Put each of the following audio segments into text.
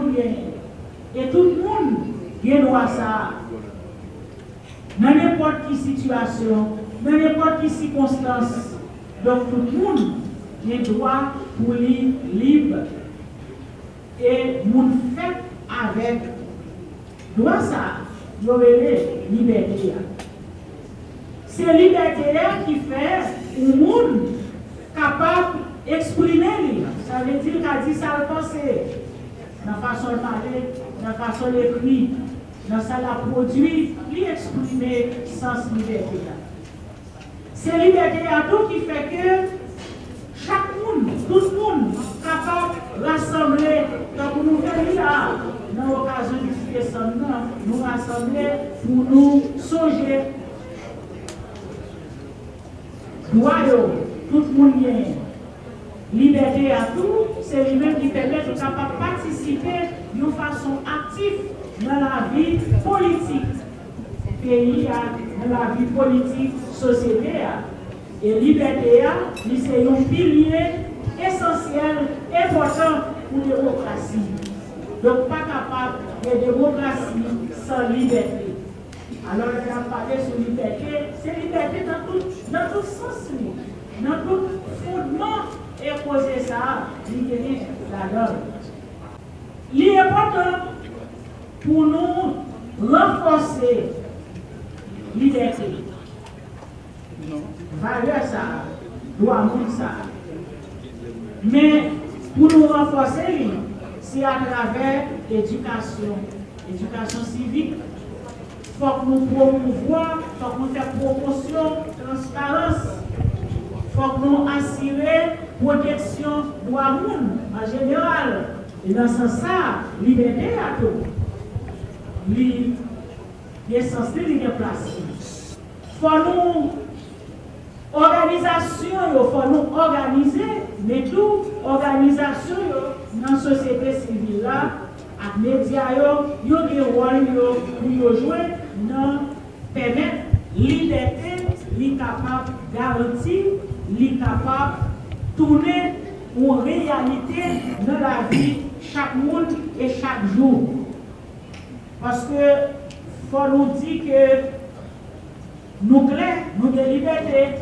monde gagne. Et tout le monde gagne droit ça. Dans n'importe quelle situation, dans n'importe quelle circonstance. Donc tout le monde a droit pour lui libre. Et mon fait avec droit ça, je vais liberté. C'est la liberté qui fait un monde capable d'exprimer. Ça veut dire qu'il a dit ça le penser. Dans la façon de parler, dans la façon d'écrire, dans ça la produit, lui exprimer sans liberté. C'est la liberté à tout qui fait que chaque monde, tout le monde, est capable de rassembler. Donc nous venons là, dans l'occasion du décembre, nous rassembler pour nous songer. Tout le monde gagne. Liberté à tout, c'est lui-même qui permet de participer d'une façon active dans la vie politique. Pays, dans la vie politique, société. Et liberté, c'est un pilier essentiel, important pour la démocratie. Donc, pas capable de démocratie sans liberté. Alors, on a parlé sur liberté, c'est liberté dans tout sens, dans tout fondement, et poser ça, libérer la donne. L'important pour nous renforcer la liberté. Valeur ça, droit monde ça. Mais pour nous renforcer, c'est à travers l'éducation, l'éducation civique. Il faut que nous promouvions, il faut que nous fassions promotion, transparence. Il faut que nous assurions protection de droit monde en général. Et dans ce sens, liberté à tout. L'essentiel de place. Il faut nous organisation, il faut nous organiser, mais tout organisation dans la société civile là, avec les médias, il y a des rôles pour jouer dans permettre liberté, li capable garantir, li capable tourner en réalité dans la vie chaque monde et chaque jour. Parce que faut nous dire que nous clairs, nous de liberté,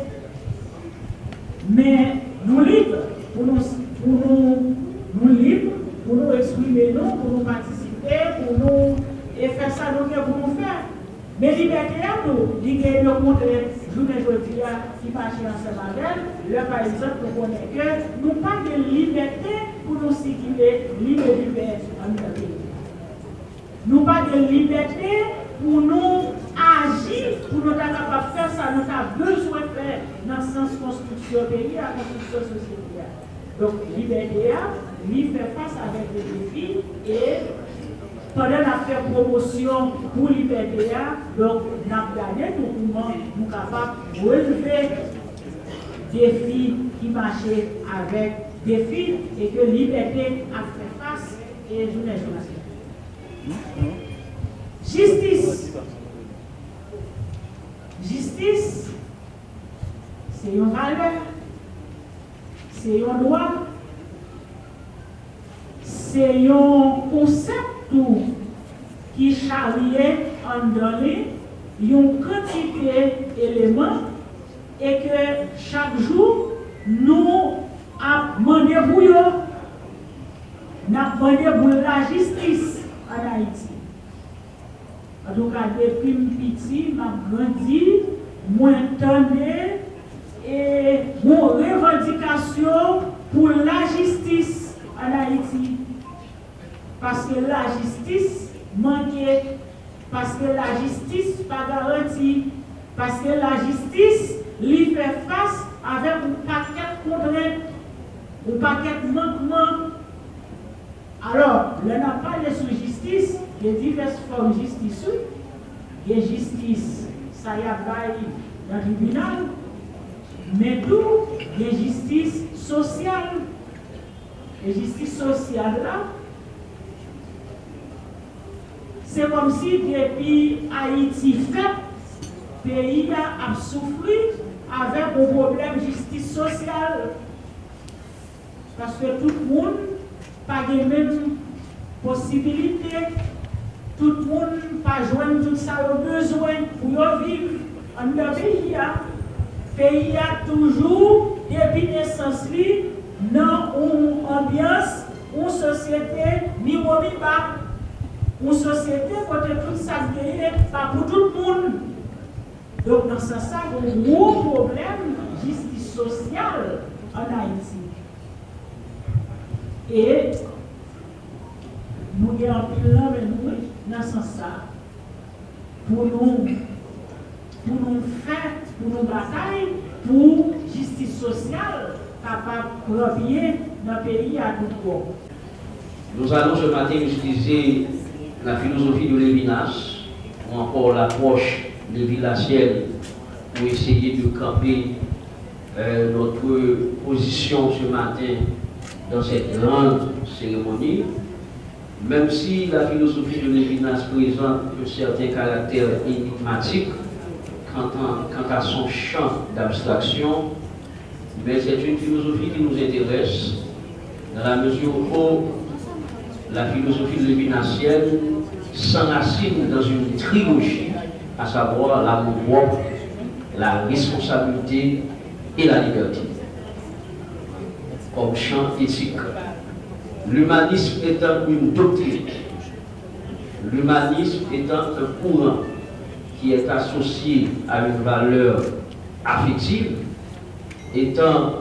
mais nous libres pour nous libres, pour nous exprimer, pour nous participer, pour nous et faire ça pour nous faire. Mais liberté à nous, l'idée de montrer, je vous dis, qui marche ensemble avec elle, par exemple, nous connaissons que nous pas de liberté pour nous circuler libre en notre pays. Nous pas de liberté pour nous agir, pour nous être capables de faire ça, nous avons besoin de faire dans le sens construction pays, la construction société. Donc, liberté, lui fait face avec les défis et pendant la faire promotion pour liberté, donc, nous avons gagné comment nous sommes capables de relever des défis qui marchaient avec défis et que liberté a fait face et je ne Justice. Justice, c'est une valeur, c'est un droit, c'est un concept qui charrie en donné une quantité d'éléments et que chaque jour nous avons demandé pour la justice en Haïti. En tout cas, depuis petit, m'a grandi, moi entendais et mon revendication pour la justice en Haïti. Parce que la justice manquait, parce que la justice pas garantie, parce que la justice lui fait face avec un paquet de contraintes, un paquet de manquements. Alors, on n'a pas de justice. Il y a diverses formes de justice. Il y a justice, ça y a bail dans le tribunal, mais tout, il y a justice sociale. Et justice sociale là, c'est comme si depuis Haïti fait, le pays a souffert avec un problème de justice sociale. Parce que tout le monde n'a pas les mêmes possibilités. possibilité, tout le monde pas joindre tout ça au besoin pour vivre en notre pays. Le pays a toujours, depuis naissance, dans une ambiance, une société, ni haut ni bas. Une société, côté tout ça, pas pour tout le monde. Donc, dans ce sens, il y a un gros problème de justice sociale en Haïti. Et nous avons un peu dans ce sens, pour nous faire, pour nous batailler, pour justice sociale, capable de revenir dans le pays à tout court. Nous allons ce matin utiliser la philosophie de Lévinas, ou encore l'approche lévinassienne pour essayer de camper notre position ce matin dans cette grande cérémonie, même si la philosophie de Lévinas présente un certain caractère énigmatique quant à son champ d'abstraction, mais c'est une philosophie qui nous intéresse dans la mesure où la philosophie lévinassienne s'enracine dans une trilogie, à savoir l'amour propre, la responsabilité et la liberté. Comme champ éthique, l'humanisme étant une doctrine, l'humanisme étant un courant qui est associé à une valeur affective, étant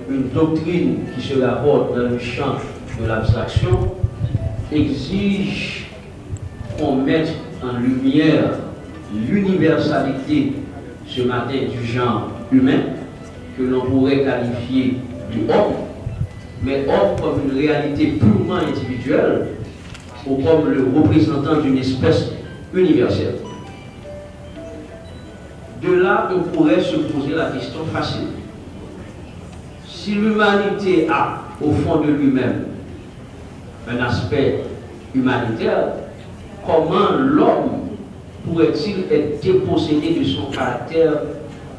une doctrine qui se rapporte dans le champ de l'abstraction, exige qu'on mette en lumière l'universalité ce matin du genre humain, que l'on pourrait qualifier du homme, mais homme comme une réalité purement individuelle ou comme le représentant d'une espèce universelle. De là, on pourrait se poser la question facile. Si l'humanité a au fond de lui-même un aspect humanitaire, comment l'homme pourrait-il être dépossédé de son caractère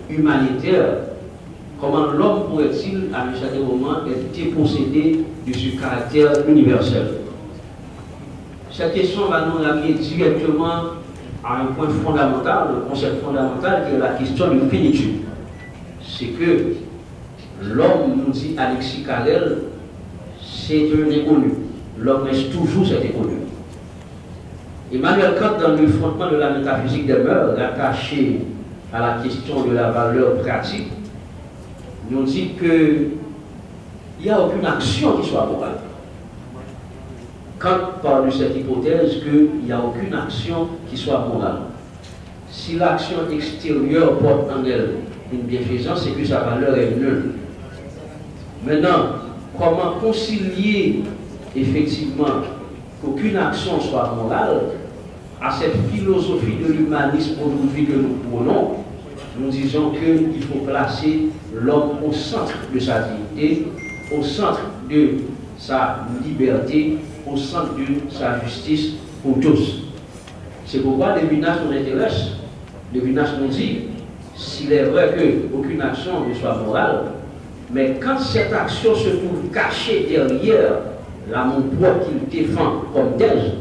humanitaire? Comment l'homme pourrait-il, à un certain moment, être dépossédé de ce caractère universel? Cette question va nous ramener directement à un point fondamental, un concept fondamental qui est la question de finitude. C'est que l'homme, nous dit Alexis Carrel, c'est un inconnu. L'homme reste toujours cet inconnu. Emmanuel Kant, dans le fondement de la métaphysique des mœurs, attaché à la question de la valeur pratique, nous dit qu'il n'y a aucune action qui soit morale. Kant parle de cette hypothèse qu'il n'y a aucune action qui soit morale. Si l'action extérieure porte en elle une bienfaisance, c'est que sa valeur est nulle. Maintenant, comment concilier effectivement qu'aucune action soit morale à cette philosophie de l'humanisme aujourd'hui que nous prenons? Nous disons qu'il faut placer l'homme au centre de sa dignité, au centre de sa liberté, au centre de sa justice pour tous. C'est pourquoi Lévinas nous intéresse. Lévinas nous dit, s'il est vrai qu'aucune action ne soit morale, mais quand cette action se trouve cachée derrière l'amour propre qu'il défend comme thèse,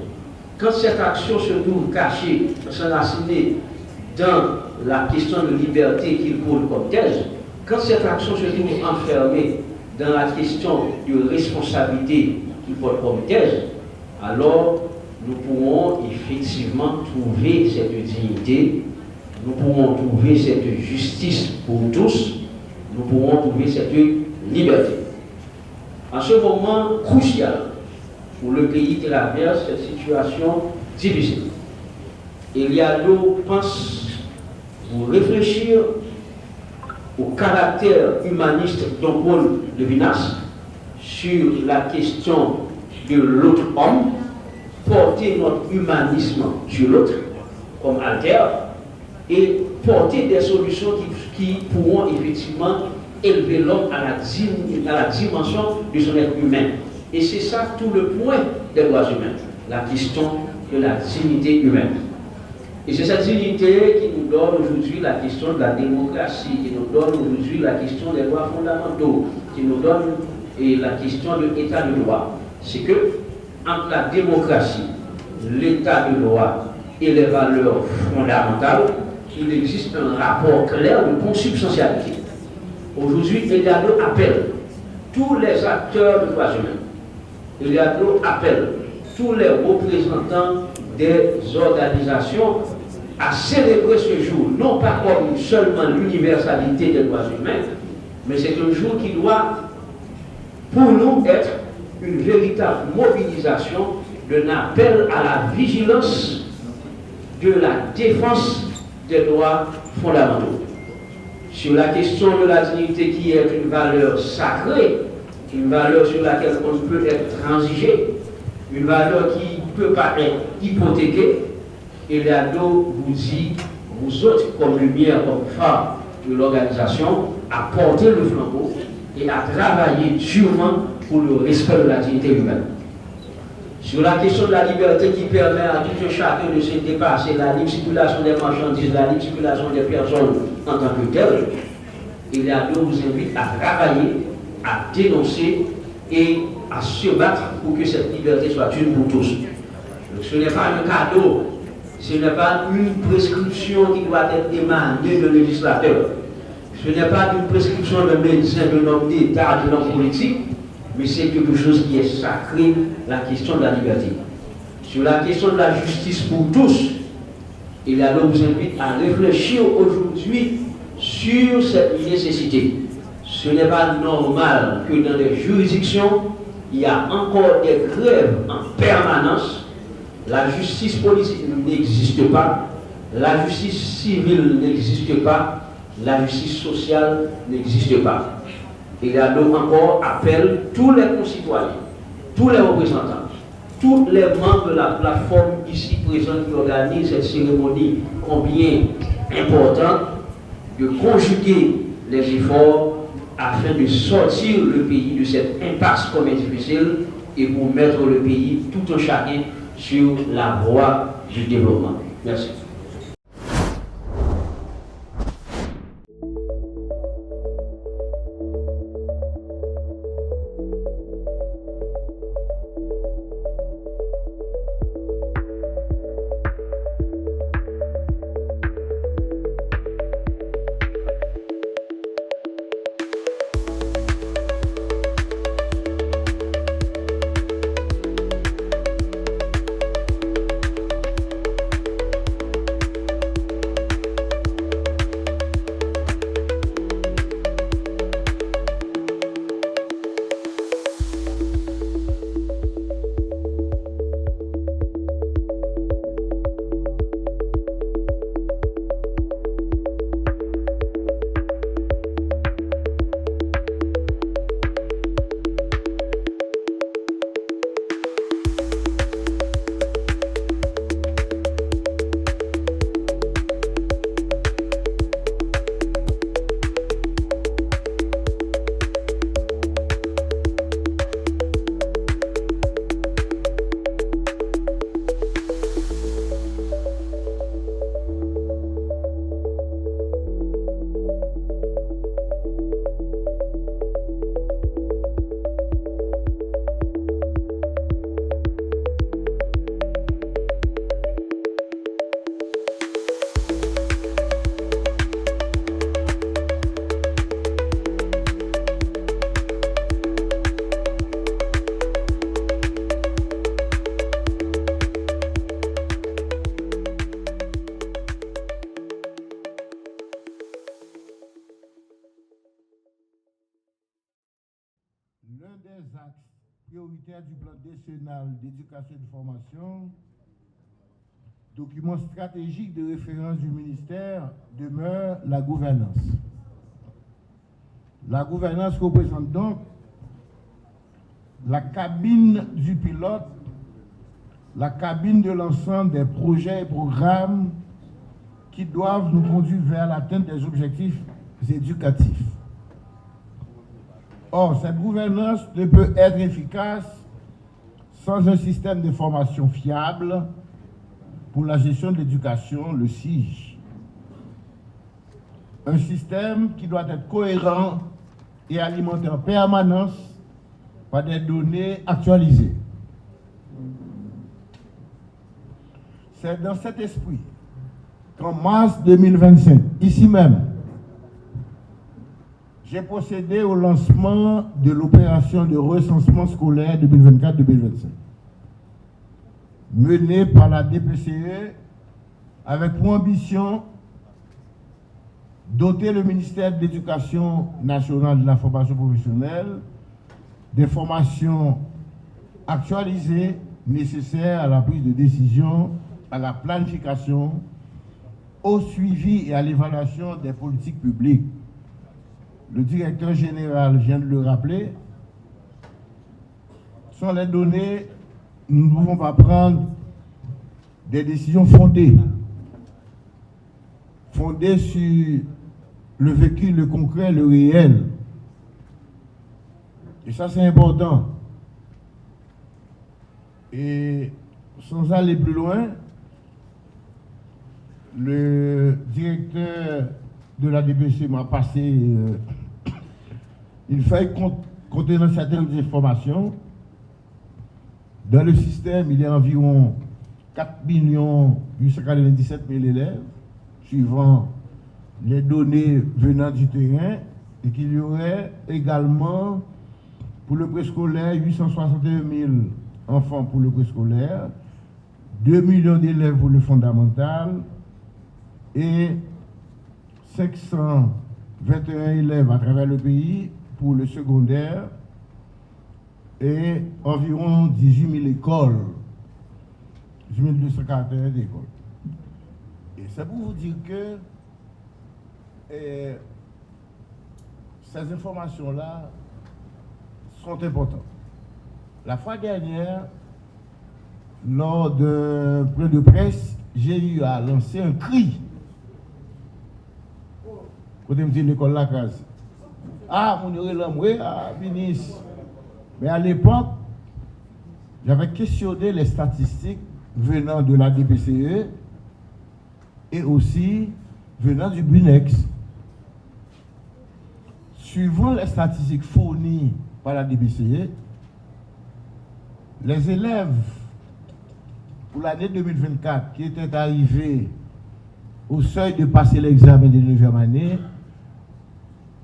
quand cette action se trouve cachée, s'enracinée dans la question de liberté qu'il pose comme thèse, quand cette action se trouve enfermée dans la question de responsabilité qu'il porte comme thèse, alors nous pourrons effectivement trouver cette dignité, nous pourrons trouver cette justice pour tous, nous pourrons trouver cette liberté. En ce moment crucial où le pays traverse cette situation difficile, Eliado pense pour réfléchir au caractère humaniste dont Paul Lévinas sur la question de l'autre homme, porter notre humanisme sur l'autre comme alter et porter des solutions qui pourront effectivement élever l'homme à la dimension de son être humain. Et c'est ça tout le point des droits humains, la question de la dignité humaine. Et c'est cette dignité qui nous donne aujourd'hui la question de la démocratie, qui nous donne aujourd'hui la question des droits fondamentaux, qui nous donne la question de l'état de droit. C'est que entre la démocratie, l'état de droit et les valeurs fondamentales, il existe un rapport clair de consubstantialité. Aujourd'hui, Eliado appelle tous les acteurs de droits humains, Eliado appelle tous les représentants des organisations à célébrer ce jour, non pas comme seulement l'universalité des droits humains, mais c'est un jour qui doit, pour nous, être une véritable mobilisation d'un appel à la vigilance de la défense des droits fondamentaux. Sur la question de la dignité qui est une valeur sacrée, une valeur sur laquelle on ne peut être transigé, une valeur qui ne peut pas être hypothéquée, Eliado vous dit, vous autres, comme lumière, comme phare de l'organisation, à porter le flambeau et à travailler durement pour le respect de la dignité humaine. Sur la question de la liberté qui permet à tout un chacun de se dépasser, la libre circulation des marchandises, la libre circulation des personnes en tant que telles, Eliado vous invite à travailler, à dénoncer et à se battre pour que cette liberté soit une pour tous. Donc, ce n'est pas un cadeau, ce n'est pas une prescription qui doit être émanée de législateur. Ce n'est pas une prescription d'un médecin, d'un homme d'État, d'un homme politique, mais c'est quelque chose qui est sacré, la question de la liberté. Sur la question de la justice pour tous, Eliado vous invite à réfléchir aujourd'hui sur cette nécessité. Ce n'est pas normal que dans les juridictions, il y a encore des grèves en permanence. La justice politique n'existe pas, la justice civile n'existe pas, la justice sociale n'existe pas. Eliado encore appelle tous les concitoyens, tous les représentants, tous les membres de la plateforme ici présente qui organise cette cérémonie combien importante, de conjuguer les efforts afin de sortir le pays de cette impasse comme difficile et pour mettre le pays tout un chacun sur la voie du développement. Merci. L'un des axes prioritaires du plan décennal d'éducation et de formation, document stratégique de référence du ministère, demeure la gouvernance. La gouvernance représente donc la cabine du pilote, la cabine de l'ensemble des projets et programmes qui doivent nous conduire vers l'atteinte des objectifs éducatifs. Or, cette gouvernance ne peut être efficace sans un système de formation fiable pour la gestion de l'éducation, le SIG. Un système qui doit être cohérent et alimenté en permanence par des données actualisées. C'est dans cet esprit qu'en mars 2025, ici même, j'ai procédé au lancement de l'opération de recensement scolaire 2024-2025, menée par la DPCE avec pour ambition doter le ministère de l'Éducation nationale de la formation professionnelle des formations actualisées nécessaires à la prise de décision, à la planification, au suivi et à l'évaluation des politiques publiques. Le directeur général vient de le rappeler. Sans les données, nous ne pouvons pas prendre des décisions fondées sur le vécu, le concret, le réel. Et ça, c'est important. Et sans aller plus loin, le directeur de la DPC m'a passé une feuille contenant certaines informations. Dans le système, il y a environ 4 897 000 élèves, suivant les données venant du terrain, et qu'il y aurait également pour le préscolaire 861 000 enfants pour le préscolaire, 2 millions d'élèves pour le fondamental et 521 élèves à travers le pays pour le secondaire et environ 18 000 écoles, 18 241 écoles. Et c'est pour vous dire que ces informations-là sont importantes. La fois dernière, lors d'un point de presse, j'ai eu à lancer un cri. Quand on me dit l'école la case. Ah, mon Dieu, ah, ministre. Mais à l'époque, j'avais questionné les statistiques venant de la DPCE et aussi venant du BUNEX. Suivant les statistiques fournies par la DPCE, les élèves pour l'année 2024 qui étaient arrivés au seuil de passer l'examen de 9e année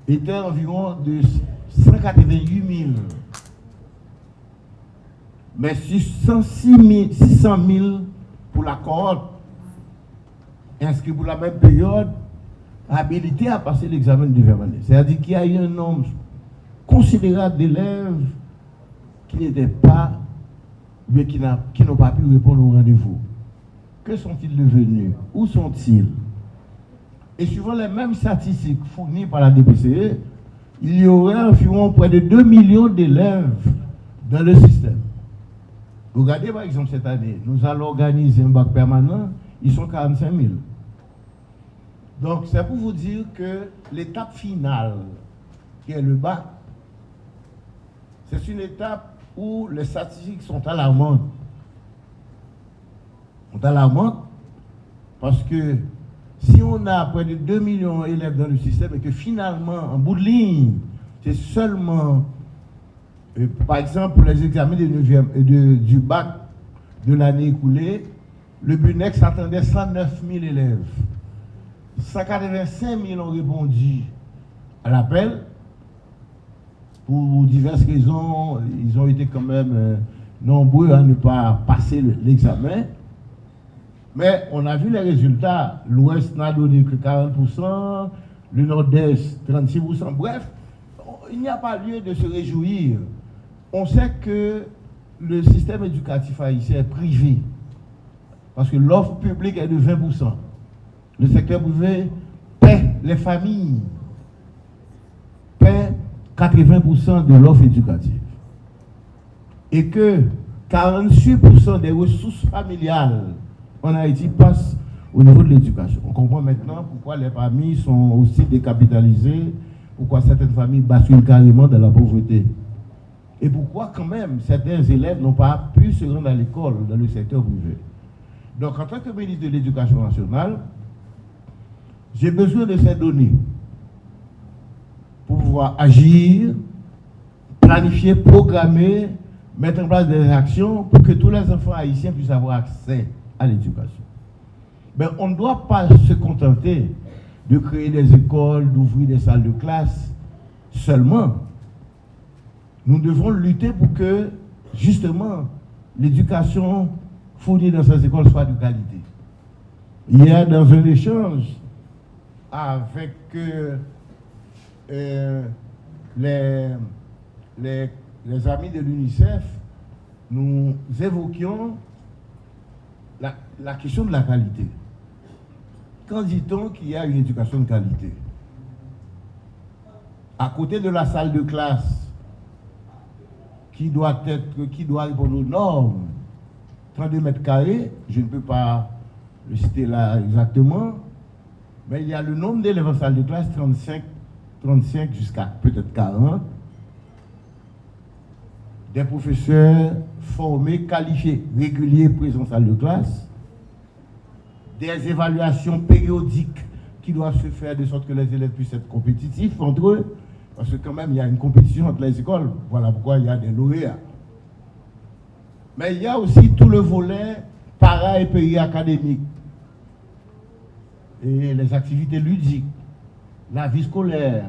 étaient environ de 188 000. Mais 600 000 pour la cohorte inscrits pour la même période habilités à passer l'examen de 9e année. C'est-à-dire qu'il y a eu un nombre considérable d'élèves qui n'étaient pas, mais qui n'ont pas pu répondre au rendez-vous. Que sont-ils devenus? Où sont-ils? Et suivant les mêmes statistiques fournies par la DPCE, il y aurait environ près de 2 millions d'élèves dans le système. Regardez par exemple cette année, nous allons organiser un bac permanent, ils sont 45 000. Donc c'est pour vous dire que l'étape finale, qui est le bac, c'est une étape où les statistiques sont alarmantes. Sont alarmantes parce que si on a près de 2 millions d'élèves dans le système et que finalement, en bout de ligne, c'est seulement, par exemple, pour les examens du bac de l'année écoulée, le BUNEX attendait 109 000 élèves. 185 000 ont répondu à l'appel. Pour diverses raisons, ils ont été quand même nombreux à ne pas passer l'examen. Mais on a vu les résultats. L'Ouest n'a donné que 40%, le Nord-Est 36%. Bref, il n'y a pas lieu de se réjouir. On sait que le système éducatif haïtien est privé. Parce que l'offre publique est de 20%. Le secteur privé paie les familles, paie 80% de l'offre éducative. Et que 48% des ressources familiales en Haïti passent au niveau de l'éducation. On comprend maintenant pourquoi les familles sont aussi décapitalisées, pourquoi certaines familles basculent carrément dans la pauvreté. Et pourquoi quand même certains élèves n'ont pas pu se rendre à l'école dans le secteur privé. Donc en tant que ministre de l'Éducation nationale, j'ai besoin de ces données pour pouvoir agir, planifier, programmer, mettre en place des actions pour que tous les enfants haïtiens puissent avoir accès à l'éducation. Mais on ne doit pas se contenter de créer des écoles, d'ouvrir des salles de classe seulement. Nous devons lutter pour que, justement, l'éducation fournie dans ces écoles soit de qualité. Hier, dans un échange avec les amis de l'UNICEF, nous évoquions la question de la qualité. Quand dit-on qu'il y a une éducation de qualité? À côté de la salle de classe, qui doit répondre aux normes, 32 mètres carrés, je ne peux pas le citer là exactement, mais il y a le nombre d'élèves en salle de classe, 35 jusqu'à peut-être 40, des professeurs formés, qualifiés, réguliers, présents en salle de classe, des évaluations périodiques qui doivent se faire de sorte que les élèves puissent être compétitifs entre eux, parce que quand même il y a une compétition entre les écoles, voilà pourquoi il y a des lauréats. Mais il y a aussi tout le volet para et péri-académique, et les activités ludiques, la vie scolaire,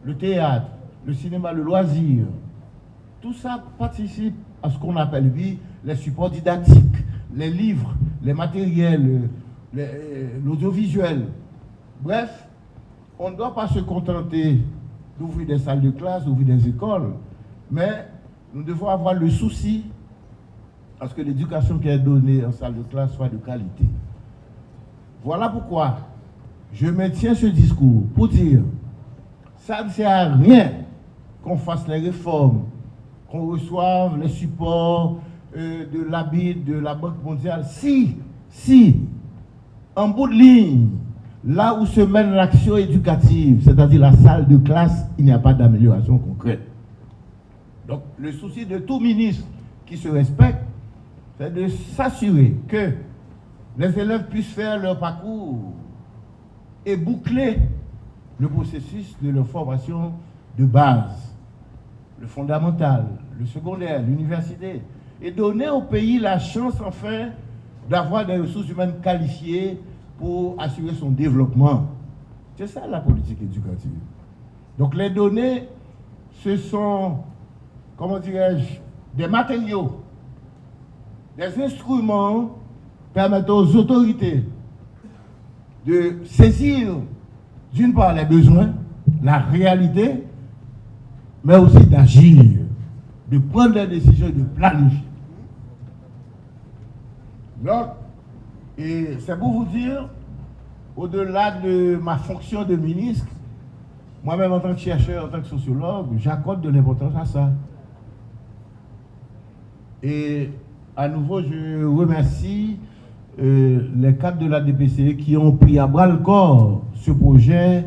le théâtre, le cinéma, le loisir. Tout ça participe à ce qu'on appelle les supports didactiques, les livres, les matériels, l'audiovisuel. Bref, on ne doit pas se contenter d'ouvrir des salles de classe, d'ouvrir des écoles, mais nous devons avoir le souci à ce que l'éducation qui est donnée en salle de classe soit de qualité. Voilà pourquoi je maintiens ce discours pour dire ça ne sert à rien qu'on fasse les réformes, qu'on reçoive les supports de l'ABID, de la Banque mondiale, si, en bout de ligne, là où se mène l'action éducative, c'est-à-dire la salle de classe, il n'y a pas d'amélioration concrète. Donc, le souci de tout ministre qui se respecte, c'est de s'assurer que les élèves puissent faire leur parcours et boucler le processus de leur formation de base, le fondamental, le secondaire, l'université, et donner au pays la chance, enfin, d'avoir des ressources humaines qualifiées pour assurer son développement. C'est ça la politique éducative. Donc les données, ce sont, comment dirais-je, des matériaux, des instruments permettant aux autorités de saisir, d'une part, les besoins, la réalité, mais aussi d'agir, de prendre des décisions, de planifier. Donc, et c'est pour vous dire, au-delà de ma fonction de ministre, moi-même en tant que chercheur, en tant que sociologue, j'accorde de l'importance à ça. Et à nouveau, je remercie les cadres de la DPCE qui ont pris à bras le corps ce projet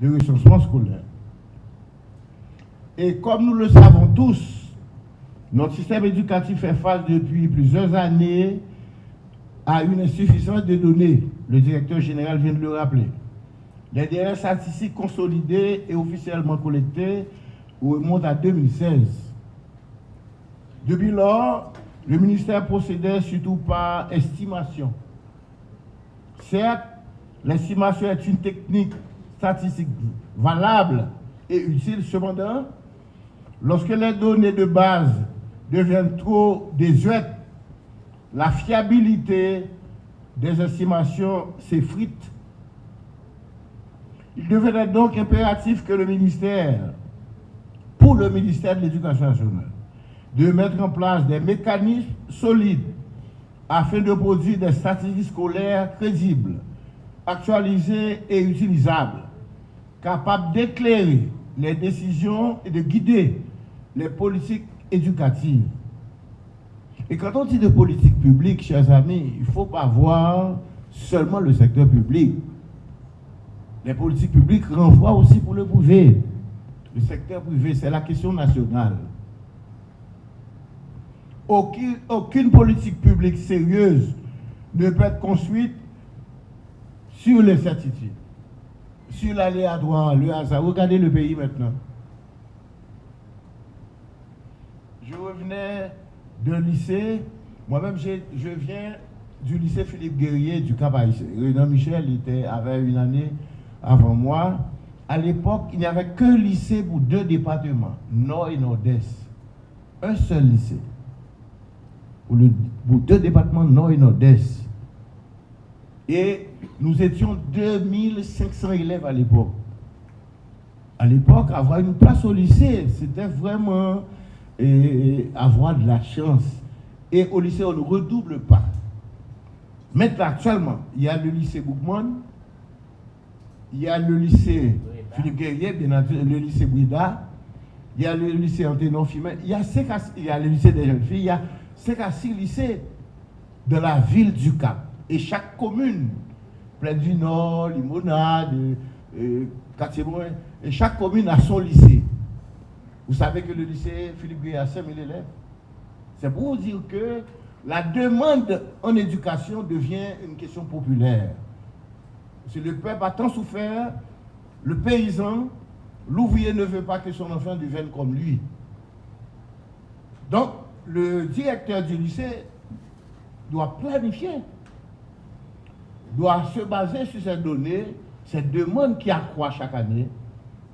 de recensement scolaire. Et comme nous le savons tous, notre système éducatif fait face depuis plusieurs années à une insuffisance de données. Le directeur général vient de le rappeler. Les dernières statistiques consolidées et officiellement collectées remontent à 2016. Depuis lors, le ministère procédait surtout par estimation. Certes, l'estimation est une technique statistique valable et utile. Cependant, lorsque les données de base deviennent trop désuètes, la fiabilité des estimations s'effrite. Il devenait donc impératif que le ministère, pour le ministère de l'Éducation nationale, de mettre en place des mécanismes solides afin de produire des statistiques scolaires crédibles, actualisées et utilisables, capables d'éclairer les décisions et de guider les politiques éducatives. Et quand on dit de politique publique, chers amis, il ne faut pas voir seulement le secteur public. Les politiques publiques renvoient aussi pour le privé. Le secteur privé, c'est la question nationale. Aucune politique publique sérieuse ne peut être construite sur l'incertitude, sur l'aléatoire, le hasard. Regardez le pays maintenant. Je revenais d'un lycée, moi-même je viens du lycée Philippe Guerrier du Cap-Haïtien. Renan Michel avait une année avant moi. À l'époque, il n'y avait qu'un lycée pour 2 départements, Nord et Nord-Est. Un seul lycée. Pour 2 départements, Nord et Nord-Est. Et nous étions 2500 élèves à l'époque. À l'époque, avoir une place au lycée, c'était vraiment avoir de la chance. Et au lycée, on ne redouble pas. Maintenant, actuellement, il y a le lycée Boukman, il y a le lycée Philippe Guerrier, bien entendu, le lycée Brida, il y a le lycée Anténon Fimet, il y a le lycée des jeunes filles, il y a 5 à 6 lycées de la ville du Cap. Et chaque commune, Plaine du Nord, Limonade, Quartier-Brun, et chaque commune a son lycée. Vous savez que le lycée Philippe Guerrier a 5000 élèves. C'est pour vous dire que la demande en éducation devient une question populaire. Si le peuple a tant souffert, le paysan, l'ouvrier ne veut pas que son enfant devienne comme lui. Donc, le directeur du lycée doit planifier, doit se baser sur ces données, ces demandes qui accroissent chaque année,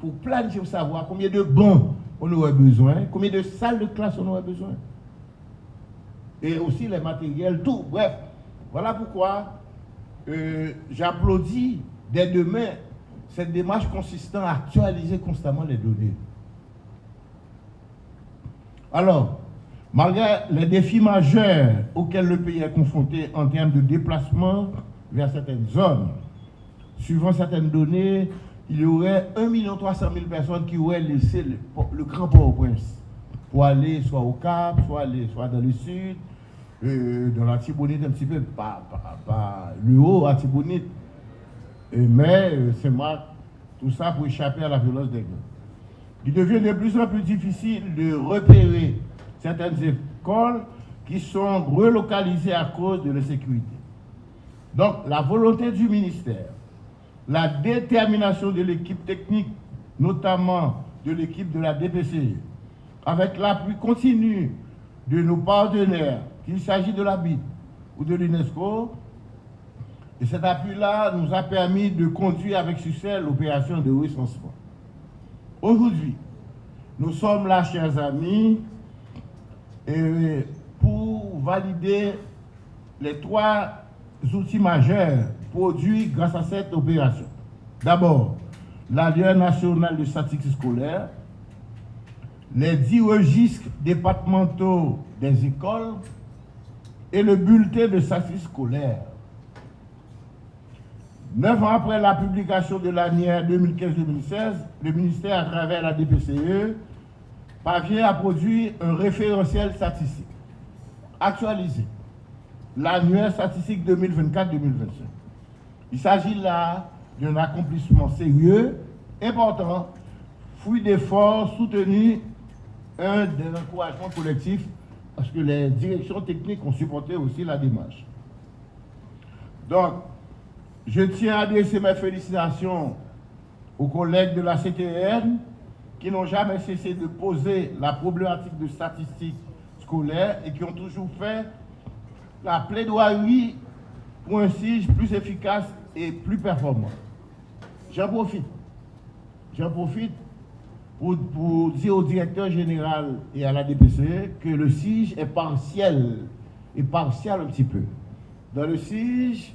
pour planifier, pour savoir combien de bancs on aurait besoin, combien de salles de classe on aurait besoin. Et aussi les matériels, tout. Bref, voilà pourquoi j'applaudis dès demain cette démarche consistant à actualiser constamment les données. Alors, malgré les défis majeurs auxquels le pays est confronté en termes de déplacement vers certaines zones, suivant certaines données, il y aurait 1 300 000 personnes qui auraient laissé le Grand Port-au-Prince pour aller soit au Cap, soit dans le sud, dans la Tibonite un petit peu, pas le haut à Tibonite, mais c'est moi, tout ça pour échapper à la violence des gangs. Il devient de plus en plus difficile de repérer certaines écoles qui sont relocalisées à cause de l'insécurité. Donc la volonté du ministère, la détermination de l'équipe technique, notamment de l'équipe de la DPCE, avec l'appui continu de nos partenaires, qu'il s'agit de la BID ou de l'UNESCO, et cet appui-là nous a permis de conduire avec succès l'opération de recensement. Aujourd'hui, nous sommes là, chers amis, pour valider les 3 outils majeurs produits grâce à cette opération. D'abord, l'Annuaire national de statistique scolaire, les 10 registres départementaux des écoles et le bulletin de statistique scolaire. 9 ans après la publication de l'annuaire 2015-2016, le ministère, à travers la DPCE, parvient à produire un référentiel statistique actualisé, l'annuaire statistique 2024-2025. Il s'agit là d'un accomplissement sérieux, important, fruit d'efforts soutenus, d'un encouragement collectif, parce que les directions techniques ont supporté aussi la démarche. Donc, je tiens à adresser mes félicitations aux collègues de la CTN qui n'ont jamais cessé de poser la problématique de statistiques scolaires et qui ont toujours fait la plaidoirie pour un SIG plus efficace et plus performant. J'en profite pour dire au directeur général et à la DPCE que le SIG est partiel un petit peu. Dans le SIG,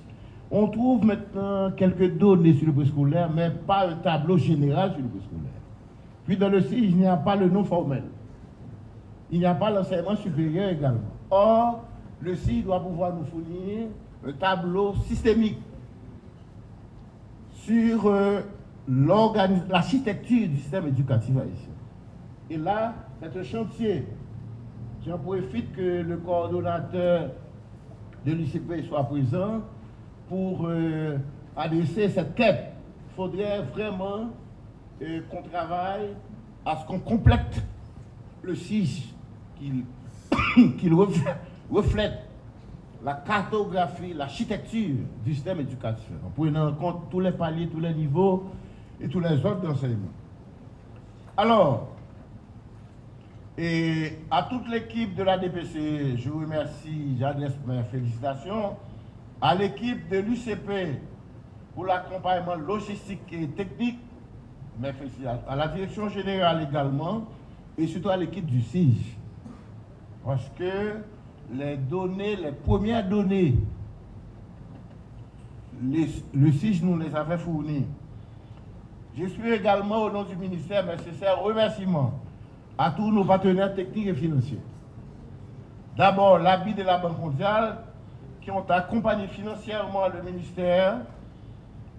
on trouve maintenant quelques données sur le préscolaire, mais pas un tableau général sur le préscolaire. Puis dans le SIG, il n'y a pas le nom formel. Il n'y a pas l'enseignement supérieur également. Or, le SIG doit pouvoir nous fournir un tableau systémique sur l'architecture du système éducatif haïtien. Et là, c'est un chantier. J'en profite que le coordonnateur de l'ICP soit présent pour adresser cette quête. Il faudrait vraiment qu'on travaille à ce qu'on complète le SIG, qu'il reflète la cartographie, l'architecture du système éducatif, en prenant en compte tous les paliers, tous les niveaux et tous les ordres d'enseignement. Alors, et à toute l'équipe de la DPC, je vous remercie, j'adresse mes félicitations. à l'équipe de l'UCP pour l'accompagnement logistique et technique, mais à la direction générale également, et surtout à l'équipe du SIGE. Parce que les premières données, le SIGE nous les avait fournies. Je suis également, au nom du ministère, mes sincères remerciements à tous nos partenaires techniques et financiers. D'abord, l'ABI de la Banque mondiale, qui ont accompagné financièrement le ministère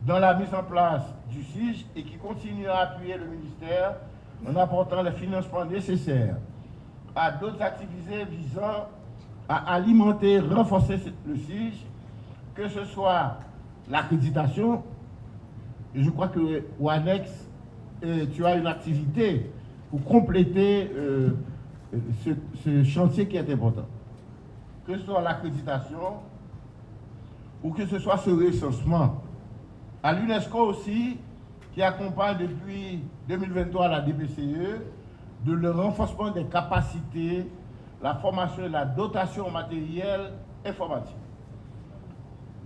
dans la mise en place du SIGE et qui continuent à appuyer le ministère en apportant les financements nécessaires à d'autres activités visant à alimenter, renforcer le SIGE, que ce soit l'accréditation. Et je crois que au annexe, tu as une activité pour compléter ce chantier qui est important. Que ce soit l'accréditation ou que ce soit ce recensement. À l'UNESCO aussi, qui accompagne depuis 2023 la DPCE, de le renforcement des capacités, la formation et la dotation matérielle informatique.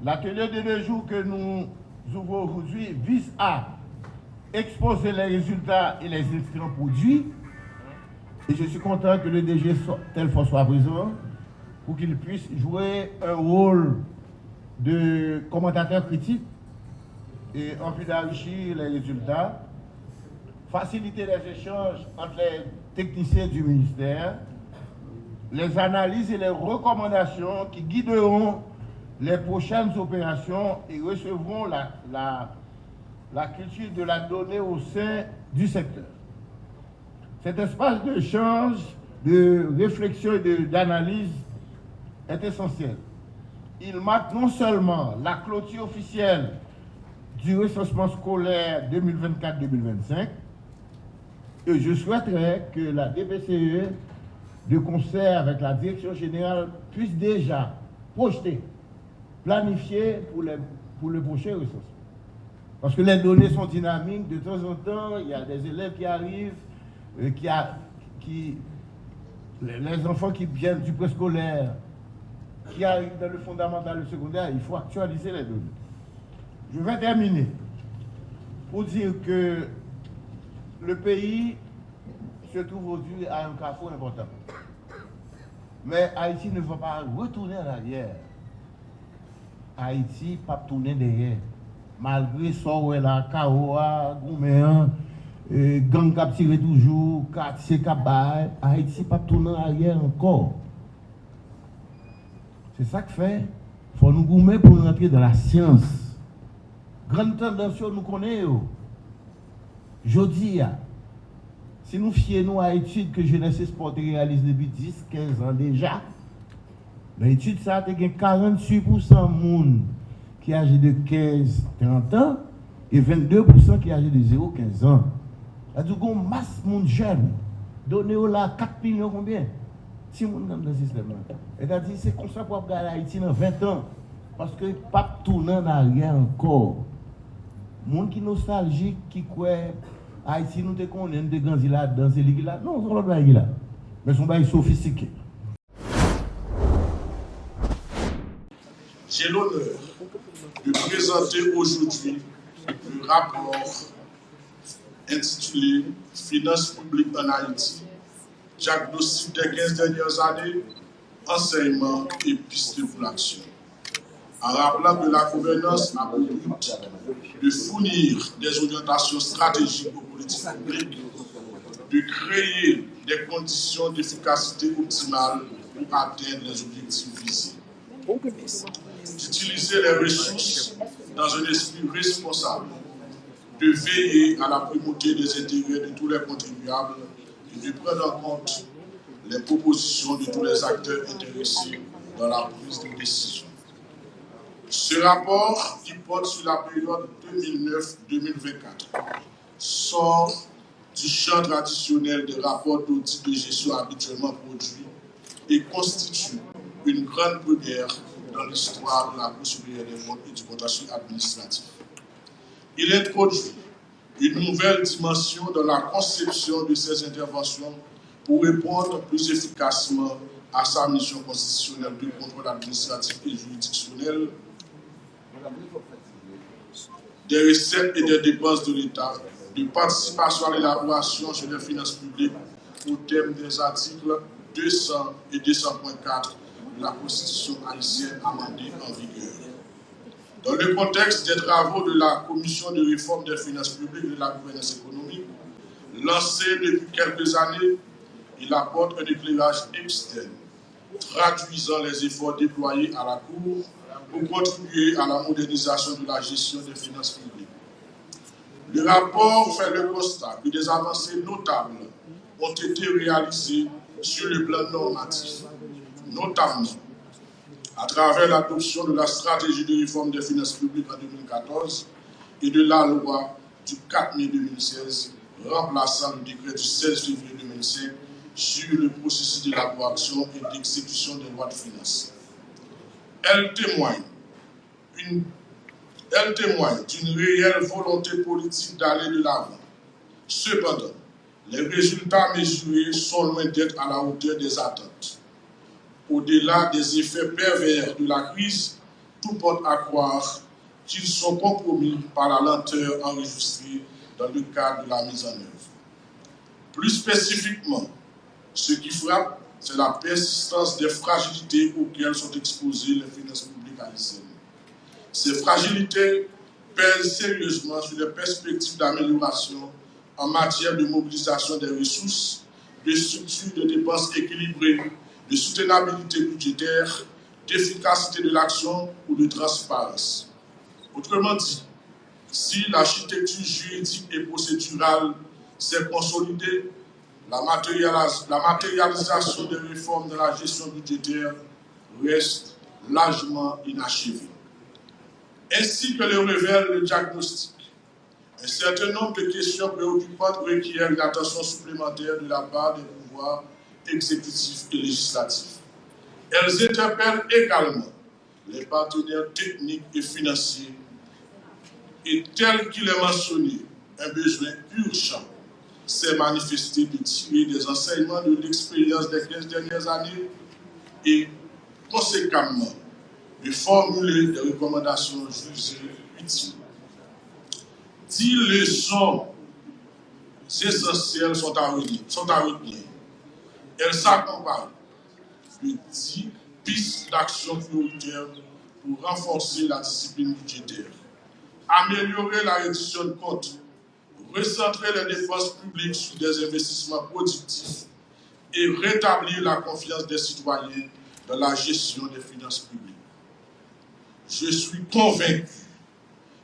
L'atelier de 2 jours que nous ouvrons aujourd'hui vise à exposer les résultats et les instruments produits. Et je suis content que le DG Telfort soit présent pour qu'il puisse jouer un rôle de commentateur critique et en vue d'enrichir les résultats, faciliter les échanges entre les techniciens du ministère, les analyses et les recommandations qui guideront les prochaines opérations et recevront la culture de la donnée au sein du secteur. Cet espace d'échange, de réflexion et d'analyse est essentiel. Il marque non seulement la clôture officielle du recensement scolaire 2024-2025, et je souhaiterais que la DPCE, de concert avec la direction générale, puisse déjà projeter, planifier pour le prochain recensement. Parce que les données sont dynamiques, de temps en temps, il y a des élèves qui arrivent, les enfants qui viennent du préscolaire, qui arrivent dans le fondamental et le secondaire, il faut actualiser les données. Je vais terminer pour dire que le pays se trouve aujourd'hui à un carrefour important. Mais Haïti ne va pas retourner en arrière. Haïti ne va pas tourner derrière. Malgré ça, la Kaoa, Gouméan, gang qui tire toujours, quartier Kabaye, Haïti ne va pas tourner en arrière encore. C'est ça que fait. Il faut nous goumer pour nous rentrer dans la science. Grande tendance, nous connaissons. Je dis, si nous fions à l'étude que Jeunesse et Sport réalise depuis 10-15 ans déjà, l'étude ça a 48% de monde qui est âgé de 15-30 ans et 22% qui est âgé de 0-15 ans. C'est-à-dire qu'on masse de monde jeune. Donnez-vous là 4 millions combien? Si on est dans le système. C'est-à-dire c'est comme ça pour regarder Haïti dans 20 ans. Parce que pas tourner en arrière encore. Monde qui nostalgique, qui croit Haïti nous te connaît, nous te grandir là, dans ces ligues là. Non, c'est pas bail là. Mais son bail sophistiqué. J'ai l'honneur de présenter aujourd'hui le rapport intitulé Finances publiques en Haïti, diagnostic des 15 dernières années, enseignement et pistes pour l'action. En rappelant que la gouvernance a pour but de fournir des orientations stratégiques aux politiques publiques, de créer des conditions d'efficacité optimale pour atteindre les objectifs visés, d'utiliser les ressources dans un esprit responsable, de veiller à la primauté des intérêts de tous les contribuables et de prendre en compte les propositions de tous les acteurs intéressés dans la prise de décision. Ce rapport, qui porte sur la période 2009-2024, sort du champ traditionnel des rapports d'audit de gestion habituellement produits et constitue une grande première dans l'histoire de la Cour supérieure des comptes et du contentieux administratif. Il introduit une nouvelle dimension dans la conception de ces interventions pour répondre plus efficacement à sa mission constitutionnelle de contrôle administratif et juridictionnel des recettes et des dépenses de l'État, de participation à l'élaboration sur les finances publiques au terme des articles 200 et 200.4 de la Constitution haïtienne amendée en vigueur. Dans le contexte des travaux de la Commission de réforme des finances publiques et de la gouvernance économique, lancée depuis quelques années, il apporte un éclairage externe, traduisant les efforts déployés à la Cour pour contribuer à la modernisation de la gestion des finances publiques. Le rapport fait le constat que des avancées notables ont été réalisées sur le plan normatif, notamment à travers l'adoption de la stratégie de réforme des finances publiques en 2014 et de la loi du 4 mai 2016, remplaçant le décret du 16 février 2005 sur le processus d'élaboration et d'exécution des lois de finances. Elle témoigne d'une réelle volonté politique d'aller de l'avant. Cependant, les résultats mesurés sont loin d'être à la hauteur des attentes. Au-delà des effets pervers de la crise, tout porte à croire qu'ils sont compromis par la lenteur enregistrée dans le cadre de la mise en œuvre. Plus spécifiquement, ce qui frappe, c'est la persistance des fragilités auxquelles sont exposées les finances publiques haïtiennes. Ces fragilités pèsent sérieusement sur les perspectives d'amélioration en matière de mobilisation des ressources, de structures de dépenses équilibrées, de soutenabilité budgétaire, d'efficacité de l'action ou de transparence. Autrement dit, si l'architecture juridique et procédurale s'est consolidée, la matérialisation des réformes de la gestion budgétaire reste largement inachevée. Ainsi que le révèle le diagnostic, un certain nombre de questions préoccupantes requièrent une attention supplémentaire de la part des pouvoirs exécutifs et législatifs. Elles interpellent également les partenaires techniques et financiers et tel qu'il est mentionné, un besoin urgent s'est manifesté de tirer des enseignements de l'expérience des 15 dernières années et conséquemment de formuler des recommandations jugées utiles. 10 leçons essentielles sont à retenir. Elles s'accompagnent de 10 pistes d'action prioritaires pour renforcer la discipline budgétaire, améliorer la reddition de comptes, recentrer les dépenses publiques sur des investissements productifs et rétablir la confiance des citoyens dans la gestion des finances publiques. Je suis convaincu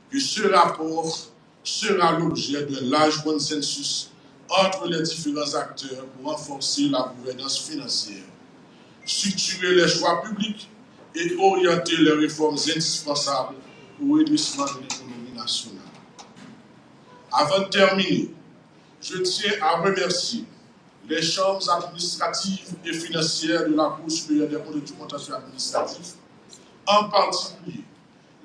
que ce rapport sera l'objet d'un large consensus entre les différents acteurs pour renforcer la gouvernance financière, structurer les choix publics et orienter les réformes indispensables au redressement de l'économie nationale. Avant de terminer, je tiens à remercier les chambres administratives et financières de la Cour supérieure des comptes et du contentieux administratif, en particulier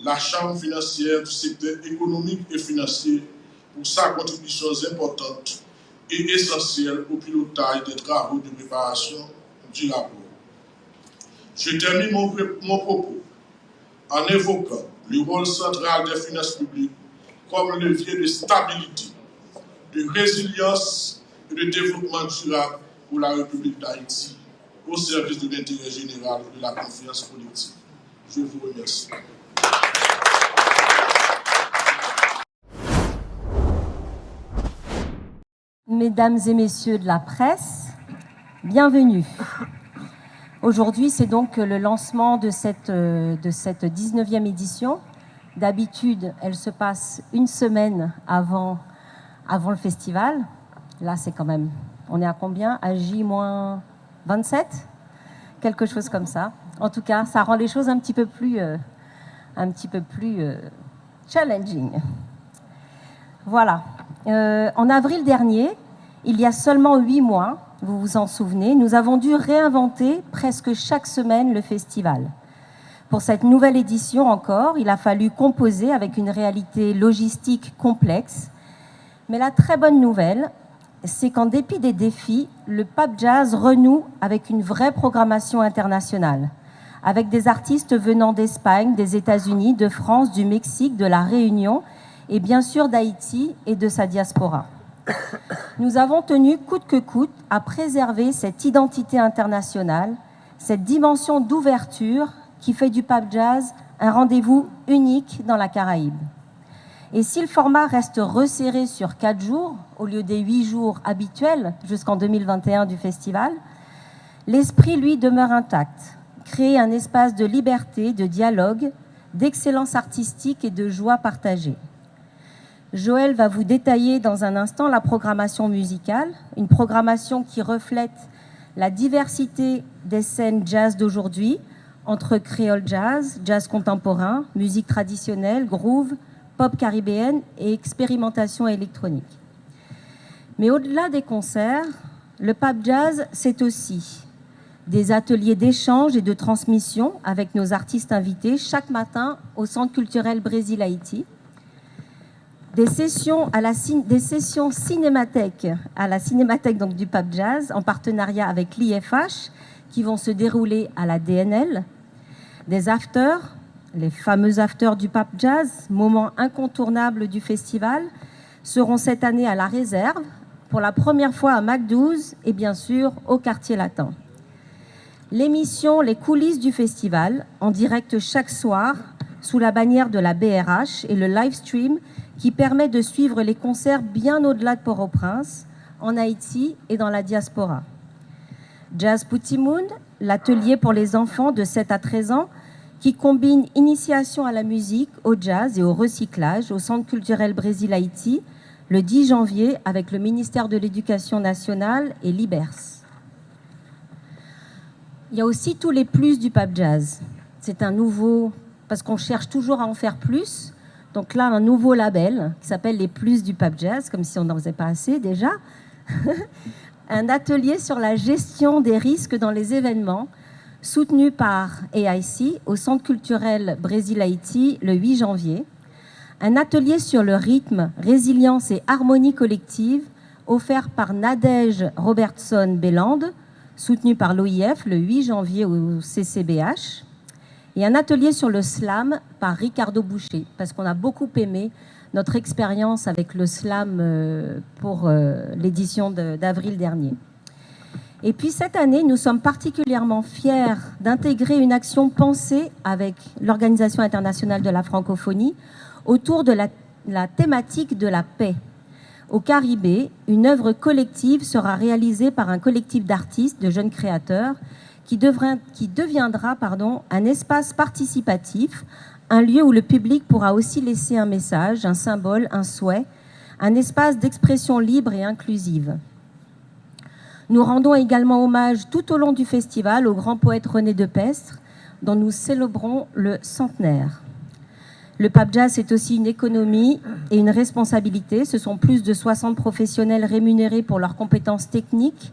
la Chambre financière du secteur économique et financier pour sa contribution importante et essentielle au pilotage des travaux de préparation du rapport. Je termine mon propos en évoquant le rôle central des finances publiques comme levier de stabilité, de résilience et de développement durable pour la République d'Haïti, au service de l'intérêt général et de la confiance collective. Je vous remercie. Mesdames et messieurs de la presse, bienvenue. Aujourd'hui, c'est donc le lancement de cette 19e édition. D'habitude, elle se passe une semaine avant le festival. Là, c'est quand même, on est à combien? À J-27? Quelque chose comme ça. En tout cas, ça rend les choses un petit peu plus challenging. Voilà. En avril dernier, il y a seulement 8 mois, vous vous en souvenez, nous avons dû réinventer presque chaque semaine le festival. Pour cette nouvelle édition encore, il a fallu composer avec une réalité logistique complexe. Mais la très bonne nouvelle, c'est qu'en dépit des défis, le Pape Jazz renoue avec une vraie programmation internationale, avec des artistes venant d'Espagne, des États-Unis, de France, du Mexique, de la Réunion et bien sûr d'Haïti et de sa diaspora. Nous avons tenu coûte que coûte à préserver cette identité internationale, cette dimension d'ouverture qui fait du Pape Jazz un rendez-vous unique dans la Caraïbe. Et si le format reste resserré sur 4 jours, au lieu des 8 jours habituels jusqu'en 2021 du festival, l'esprit, lui, demeure intact. Créer un espace de liberté, de dialogue, d'excellence artistique et de joie partagée. Joël va vous détailler dans un instant la programmation musicale, une programmation qui reflète la diversité des scènes jazz d'aujourd'hui, entre créole jazz, jazz contemporain, musique traditionnelle, groove, pop caribéenne et expérimentation électronique. Mais au-delà des concerts, le Pape Jazz, c'est aussi des ateliers d'échange et de transmission avec nos artistes invités chaque matin au Centre culturel Brésil-Haïti, des sessions cinémathèques à la Cinémathèque donc, du Pape Jazz en partenariat avec l'IFH qui vont se dérouler à la DNL, des afters, les fameux afters du Pape Jazz, moment incontournable du festival, seront cette année à la réserve, pour la première fois à Mac12 et bien sûr au Quartier Latin. L'émission Les coulisses du festival, en direct chaque soir, sous la bannière de la BRH et le live stream qui permet de suivre les concerts bien au-delà de Port-au-Prince, en Haïti et dans la diaspora. Jazz Putimoun, l'atelier pour les enfants de 7 à 13 ans, qui combine initiation à la musique, au jazz et au recyclage au Centre culturel Brésil-Haïti, le 10 janvier avec le ministère de l'Éducation nationale et l'IBERS. Il y a aussi tous les plus du Pape Jazz. C'est un nouveau, parce qu'on cherche toujours à en faire plus, donc là, un nouveau label qui s'appelle les plus du Pape Jazz, comme si on n'en faisait pas assez déjà. Un atelier sur la gestion des risques dans les événements, soutenu par AIC au Centre culturel Brésil-Haïti le 8 janvier. Un atelier sur le rythme, résilience et harmonie collective, offert par Nadège Robertson-Bélande, soutenu par l'OIF le 8 janvier au CCBH. Et un atelier sur le slam par Ricardo Boucher, parce qu'on a beaucoup aimé notre expérience avec le slam pour l'édition d'avril dernier. Et puis cette année, nous sommes particulièrement fiers d'intégrer une action pensée avec l'Organisation internationale de la francophonie autour de la thématique de la paix. Au Caribé, une œuvre collective sera réalisée par un collectif d'artistes, de jeunes créateurs, qui deviendra un espace participatif, un lieu où le public pourra aussi laisser un message, un symbole, un souhait, un espace d'expression libre et inclusive. Nous rendons également hommage tout au long du festival au grand poète René Depestre, dont nous célébrons le centenaire. Le Pape Jazz, c'est aussi une économie et une responsabilité. Ce sont plus de 60 professionnels rémunérés pour leurs compétences techniques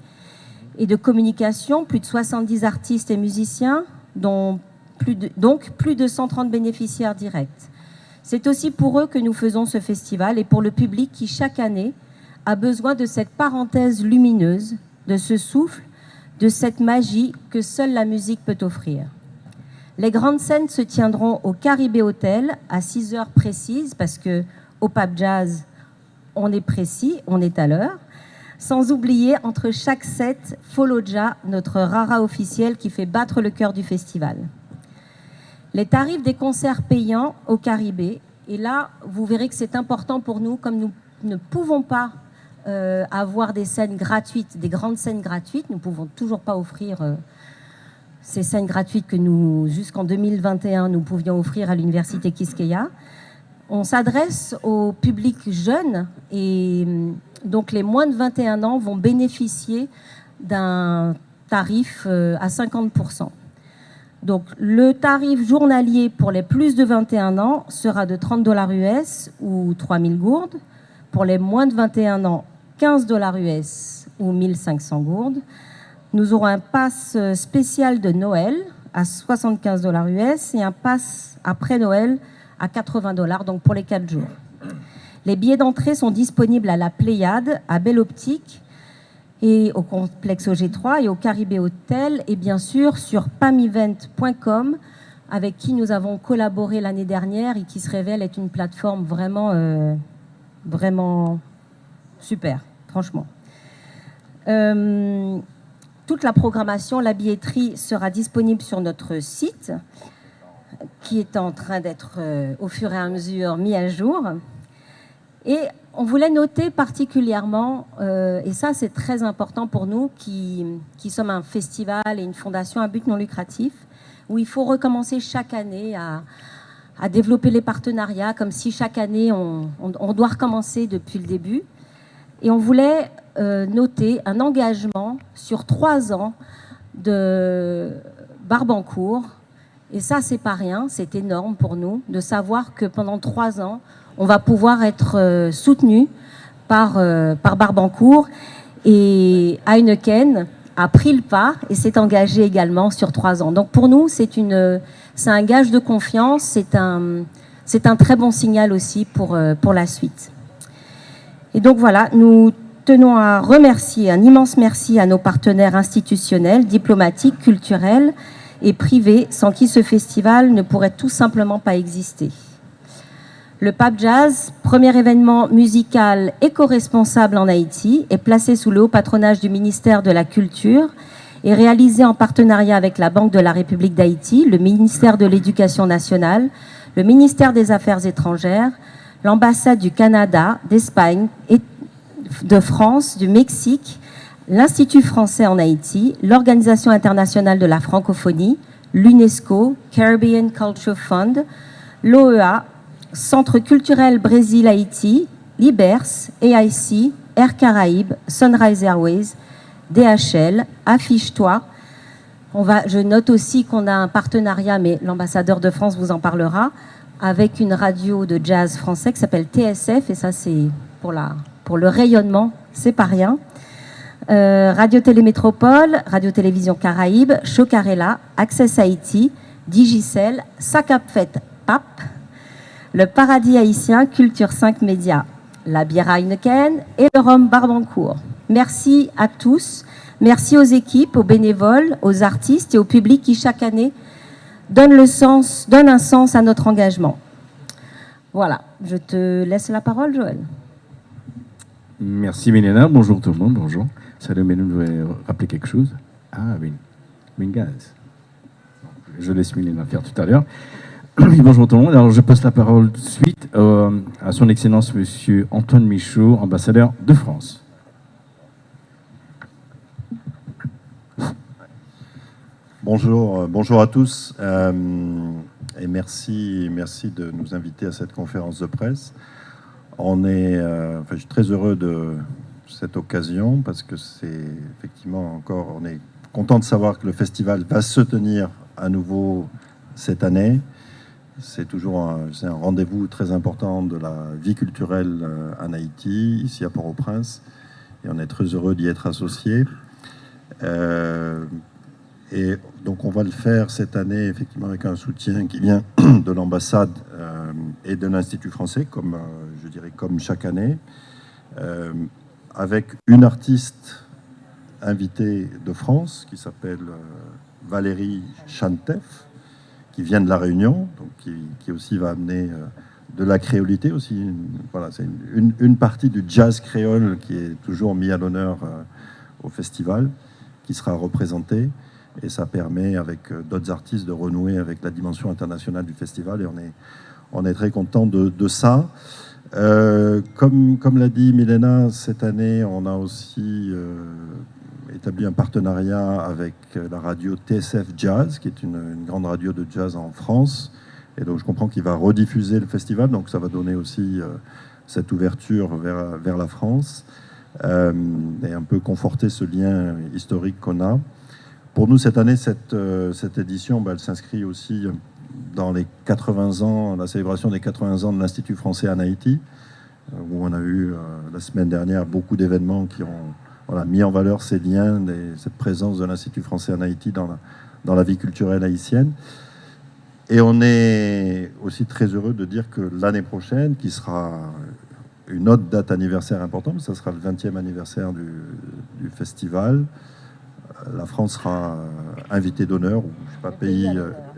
et de communication, plus de 70 artistes et musiciens, donc plus de 130 bénéficiaires directs. C'est aussi pour eux que nous faisons ce festival et pour le public qui, chaque année, a besoin de cette parenthèse lumineuse, de ce souffle, de cette magie que seule la musique peut offrir. Les grandes scènes se tiendront au Caribé Hotel à 6 heures précises, parce qu'au Pape Jazz, on est précis, on est à l'heure. Sans oublier, entre chaque set, Foloja, notre rara officiel qui fait battre le cœur du festival. Les tarifs des concerts payants au Caribé, et là, vous verrez que c'est important pour nous, comme nous ne pouvons pas avoir des scènes gratuites, des grandes scènes gratuites, nous ne pouvons toujours pas offrir ces scènes gratuites que nous, jusqu'en 2021, nous pouvions offrir à l'Université Quisqueya. On s'adresse au public jeune et donc les moins de 21 ans vont bénéficier d'un tarif à 50%. Donc le tarif journalier pour les plus de 21 ans sera de $30 US ou 3000 gourdes. Pour les moins de 21 ans, $15 US ou 1500 gourdes. Nous aurons un pass spécial de Noël à $75 US et un pass après Noël à $80, donc pour les 4 jours. Les billets d'entrée sont disponibles à la Pléiade, à Belle Optique, et au complexe OG3 et au Caribé Hotel, et bien sûr sur pamevent.com, avec qui nous avons collaboré l'année dernière et qui se révèle être une plateforme vraiment, vraiment super, franchement. Toute la programmation, la billetterie sera disponible sur notre site, qui est en train d'être au fur et à mesure mis à jour. Et on voulait noter particulièrement, et ça c'est très important pour nous qui sommes un festival et une fondation à but non lucratif, où il faut recommencer chaque année à développer les partenariats, comme si chaque année on doit recommencer depuis le début. Et on voulait noter un engagement sur 3 ans de Barbancourt. Et ça, c'est pas rien, c'est énorme pour nous de savoir que pendant 3 ans, on va pouvoir être soutenu par Barbancourt. Et Heineken a pris le pas et s'est engagé également sur 3 ans. Donc pour nous, c'est un gage de confiance, c'est un très bon signal aussi pour la suite. Et donc voilà, nous tenons à remercier, un immense merci à nos partenaires institutionnels, diplomatiques, culturels et privés, sans qui ce festival ne pourrait tout simplement pas exister. Le Pape Jazz, premier événement musical éco-responsable en Haïti, est placé sous le haut patronage du ministère de la Culture et réalisé en partenariat avec la Banque de la République d'Haïti, le ministère de l'Éducation nationale, le ministère des Affaires étrangères, l'ambassade du Canada, d'Espagne, et de France, du Mexique, l'Institut français en Haïti, l'Organisation internationale de la francophonie, l'UNESCO, Caribbean Culture Fund, l'OEA, Centre culturel Brésil-Haïti, l'IBERS, AIC, Air Caraïbes, Sunrise Airways, DHL, Affiche-toi. Je note aussi qu'on a un partenariat, mais l'ambassadeur de France vous en parlera, avec une radio de jazz français qui s'appelle TSF, et ça c'est pour le rayonnement, c'est pas rien. Radio Télémétropole, Radio Télévision Caraïbes, Chocarella, Access Haïti, Digicel, Sacapfet PAP, le Paradis Haïtien, Culture 5 Médias, la bière Heineken et le rhum Barbancourt. Merci à tous, merci aux équipes, aux bénévoles, aux artistes et au public qui chaque année donne un sens à notre engagement. Voilà, je te laisse la parole, Joël. Merci Milena, bonjour tout le monde, bonjour. Salut, Milena, vous voulez rappeler quelque chose? Ah oui, Wingaz. Je laisse Milena faire tout à l'heure. Bonjour tout le monde, alors je passe la parole tout de suite à son Excellence Monsieur Antoine Michaud, ambassadeur de France. Bonjour à tous et merci de nous inviter à cette conférence de presse. Je suis très heureux de cette occasion parce que c'est effectivement on est content de savoir que le festival va se tenir à nouveau cette année. C'est toujours un rendez-vous très important de la vie culturelle en Haïti, ici à Port-au-Prince, et on est très heureux d'y être associé. Et donc on va le faire cette année effectivement avec un soutien qui vient de l'ambassade et de l'Institut français, comme chaque année, avec une artiste invitée de France qui s'appelle Valérie Chantef, qui vient de La Réunion, donc qui aussi va amener de la créolité aussi. Voilà, c'est une partie du jazz créole qui est toujours mis à l'honneur au festival, qui sera représentée. Et ça permet, avec d'autres artistes, de renouer avec la dimension internationale du festival. Et on est très content de ça. Comme l'a dit Milena, cette année, on a aussi établi un partenariat avec la radio TSF Jazz, qui est une grande radio de jazz en France. Et donc, je comprends qu'il va rediffuser le festival. Donc, ça va donner aussi cette ouverture vers la France et un peu conforter ce lien historique qu'on a. Pour nous, cette année, cette édition, elle s'inscrit aussi dans les 80 ans, la célébration des 80 ans de l'Institut français en Haïti, où on a eu la semaine dernière beaucoup d'événements qui ont mis en valeur ces liens, cette présence de l'Institut français en Haïti dans la vie culturelle haïtienne. Et on est aussi très heureux de dire que l'année prochaine, qui sera une autre date anniversaire importante, ça sera le 20e anniversaire du festival. La France sera invitée d'honneur, ou je sais pas,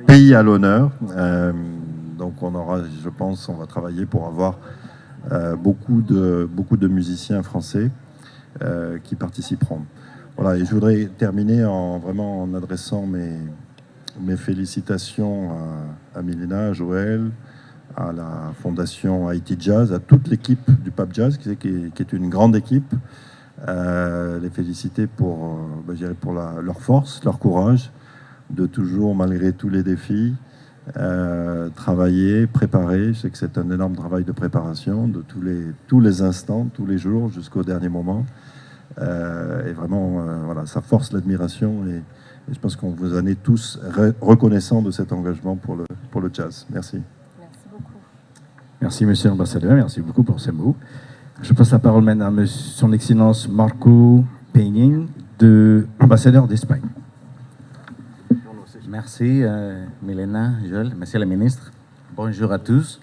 pays à l'honneur. Donc on aura, je pense, on va travailler pour avoir beaucoup de musiciens français qui participeront. Voilà, et je voudrais terminer vraiment en adressant mes félicitations à Milena, à Joël, à la fondation Haïti Jazz, à toute l'équipe du Pape Jazz, qui est une grande équipe. Les féliciter pour leur force, leur courage, de toujours, malgré tous les défis, travailler, préparer. Je sais que c'est un énorme travail de préparation de tous les instants, tous les jours, jusqu'au dernier moment. Et vraiment, voilà, ça force l'admiration et je pense qu'on vous en est tous reconnaissants de cet engagement pour le jazz. Merci. Merci beaucoup. Merci, monsieur l'ambassadeur. Merci beaucoup pour ces mots. Je passe la parole maintenant à son Excellence Marco Peñín, ambassadeur d'Espagne. Merci, Milena, Joël, monsieur le ministre. Bonjour à tous.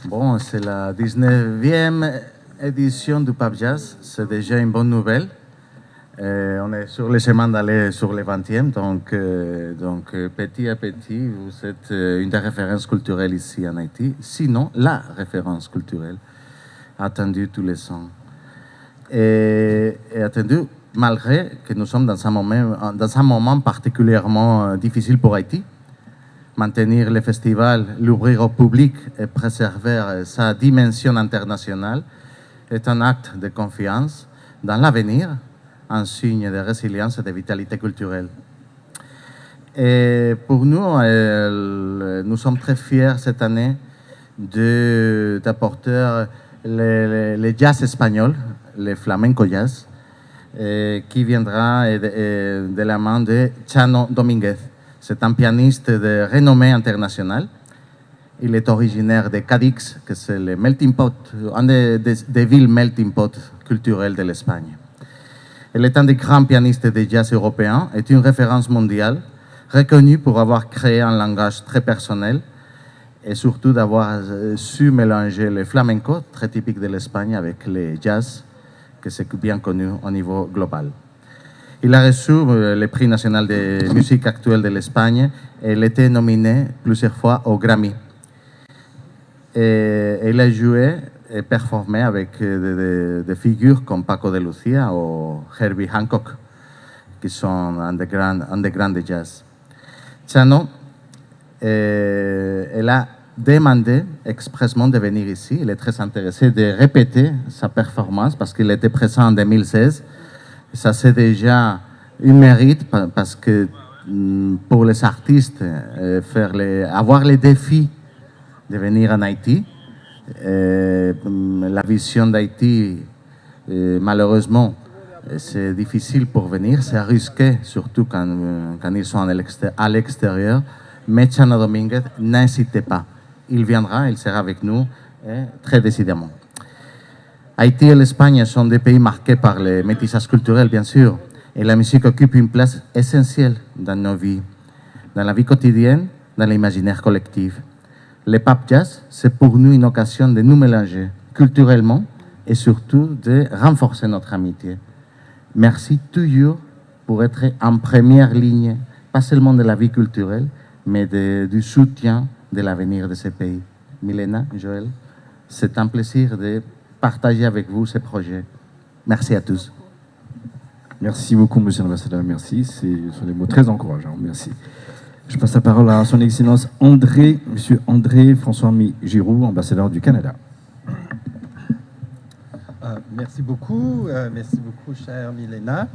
Bon, c'est la 19e édition du Pape Jazz. C'est déjà une bonne nouvelle. On est sur le chemin d'aller sur les 20e, donc petit à petit, vous êtes une des références culturelles ici en Haïti, sinon la référence culturelle, attendue tous les ans. Et attendue malgré que nous sommes dans un moment particulièrement difficile pour Haïti. Maintenir le festival, l'ouvrir au public et préserver sa dimension internationale est un acte de confiance dans l'avenir, un signe de résilience et de vitalité culturelle. Et pour nous, nous sommes très fiers cette année d'apporter le jazz espagnol, le flamenco jazz, qui viendra de la main de Chano Domínguez. C'est un pianiste de renommée internationale. Il est originaire de Cadix, que c'est le melting pot, une des villes melting pot culturelles de l'Espagne. Il est un des grands pianistes de jazz européens, est une référence mondiale, reconnue pour avoir créé un langage très personnel et surtout d'avoir su mélanger le flamenco, très typique de l'Espagne, avec le jazz, que c'est bien connu au niveau global. Il a reçu le prix national de musique actuelle de l'Espagne et il était nominé plusieurs fois au Grammy. Et il a joué et performé avec des figures comme Paco de Lucía ou Herbie Hancock, qui sont un des grands de jazz. Chano, elle a demandé expressément de venir ici. Il est très intéressé de répéter sa performance parce qu'il était présent en 2016. Ça, c'est déjà un mérite parce que pour les artistes, avoir les défis de venir en Haïti, la vision d'Haïti, malheureusement, c'est difficile pour venir, c'est risqué, surtout quand ils sont à l'extérieur. Mais Chano Domínguez, n'insistez pas. Il viendra, il sera avec nous, très décidément. Haïti et l'Espagne sont des pays marqués par le métissage culturel, bien sûr, et la musique occupe une place essentielle dans nos vies, dans la vie quotidienne, dans l'imaginaire collectif. Le Pape Jazz, c'est pour nous une occasion de nous mélanger culturellement et surtout de renforcer notre amitié. Merci toujours pour être en première ligne, pas seulement de la vie culturelle, mais du soutien de l'avenir de ces pays. Milena, Joël, c'est un plaisir de partager avec vous ce projet. Merci à tous. Merci beaucoup, monsieur l'ambassadeur. Merci. Ce sont des mots très encourageants. Merci. Je passe la parole à son Excellence monsieur André François-Mi Giroux, ambassadeur du Canada. Merci beaucoup, chère Milena.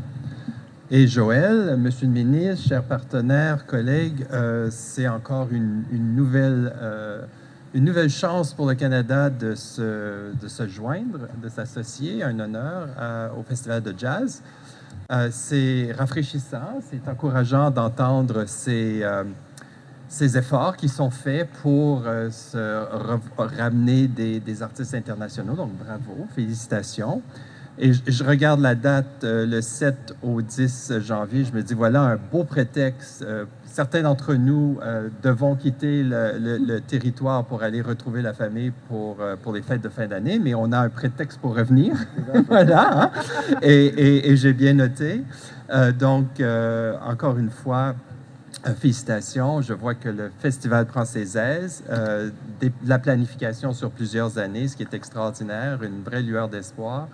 Et Joël, monsieur le ministre, chers partenaires, collègues, c'est encore une nouvelle chance pour le Canada de se joindre, de s'associer, un honneur au Festival de jazz. C'est rafraîchissant, c'est encourageant d'entendre ces efforts qui sont faits pour ramener des artistes internationaux. Donc, bravo, félicitations. Et je regarde la date, le 7 au 10 janvier, je me dis, voilà un beau prétexte, certains d'entre nous devons quitter le territoire pour aller retrouver la famille pour les fêtes de fin d'année, mais on a un prétexte pour revenir. Voilà, hein? Et j'ai bien noté. Donc, encore une fois, félicitations. Je vois que le festival prend ses aises, de la planification sur plusieurs années, ce qui est extraordinaire, une vraie lueur d'espoir.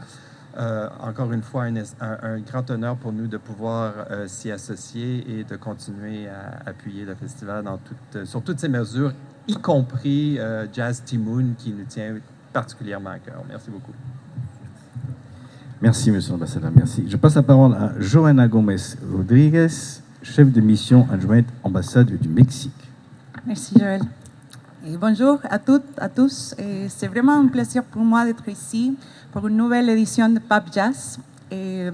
Encore une fois, un grand honneur pour nous de pouvoir s'y associer et de continuer à appuyer le festival sur toutes ces mesures, y compris Jazz Timoun, qui nous tient particulièrement à cœur. Merci beaucoup. Merci, monsieur l'ambassadeur. Merci. Je passe la parole à Johanna Gomez Rodriguez, chef de mission adjointe ambassade du Mexique. Merci, Joël. Et bonjour à toutes, à tous. C'est vraiment un plaisir pour moi d'être ici pour une nouvelle édition de Pub Jazz. Et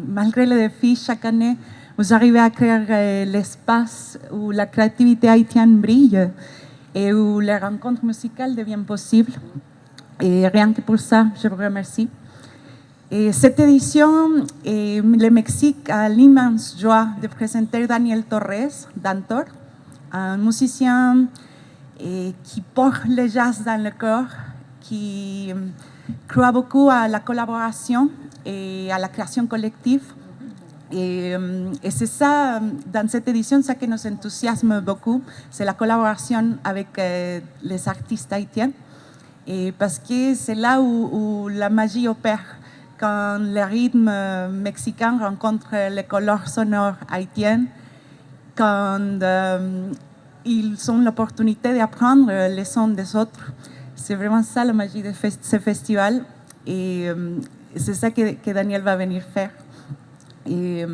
malgré les défis, chaque année, vous arrivez à créer l'espace où la créativité haïtienne brille et où les rencontres musicales deviennent possibles. Et rien que pour ça, je vous remercie. Et cette édition, le Mexique a l'immense joie de présenter Daniel Torres, Dantor, un musicien qui porte le jazz dans le corps, qui croit beaucoup à la collaboration et à la création collective. Et c'est ça, dans cette édition, ça qui nous enthousiasme beaucoup, c'est la collaboration avec les artistes haïtiens. Et parce que c'est là où la magie opère, quand le rythme mexicain rencontre les couleurs sonores haïtiennes, quand ils ont l'opportunité d'apprendre les sons des autres. C'est vraiment ça la magie de ce festival. Et c'est ça que Daniel va venir faire. Et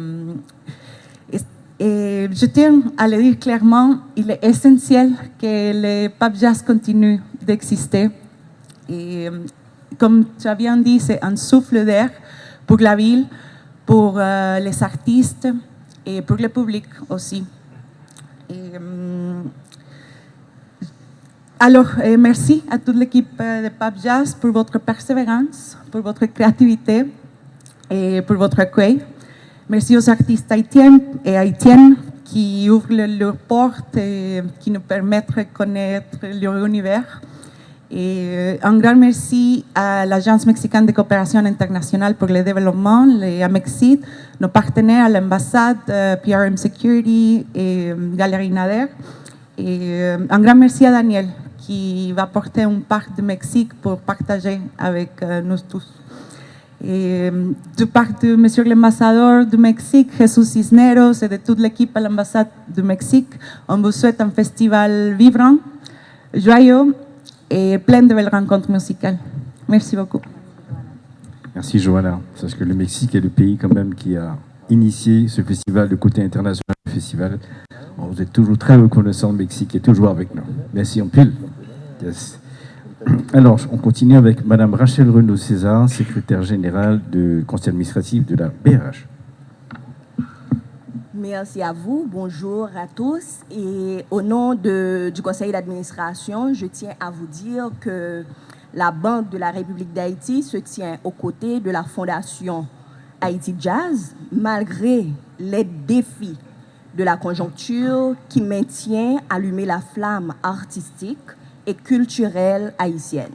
je tiens à le dire clairement, il est essentiel que le Pub Jazz continue d'exister. Et comme tu as bien dit, c'est un souffle d'air pour la ville, pour les artistes et pour le public aussi. Alors, merci à toute l'équipe de Pub Jazz pour votre persévérance, pour votre créativité et pour votre accueil. Merci aux artistes haïtiens et haïtiennes qui ouvrent leurs portes et qui nous permettent de connaître leur univers. Et un grand merci à l'Agence mexicaine de coopération internationale pour le développement, à Mexid, nos partenaires à l'ambassade, PRM Security et Galerie Nader. Et un grand merci à Daniel qui va porter un parc de Mexique pour partager avec nous tous. Et de part de Monsieur l'ambassadeur du Mexique, Jesús Cisneros, et de toute l'équipe à l'ambassade du Mexique, on vous souhaite un festival vibrant, joyeux et plein de belles rencontres musicales. Merci beaucoup. Merci Johanna. Parce que le Mexique est le pays quand même qui a initié ce festival, le côté international du festival. Vous êtes toujours très reconnaissant, le Mexique est toujours avec nous. Merci en pile. Yes. Alors, on continue avec Madame Rachel Renaud-César, secrétaire générale du conseil administratif de la BRH. Merci à vous, bonjour à tous. Et au nom du conseil d'administration, je tiens à vous dire que la Banque de la République d'Haïti se tient aux côtés de la Fondation Haïti Jazz, malgré les défis de la conjoncture qui maintient allumée la flamme artistique et culturelle haïtienne.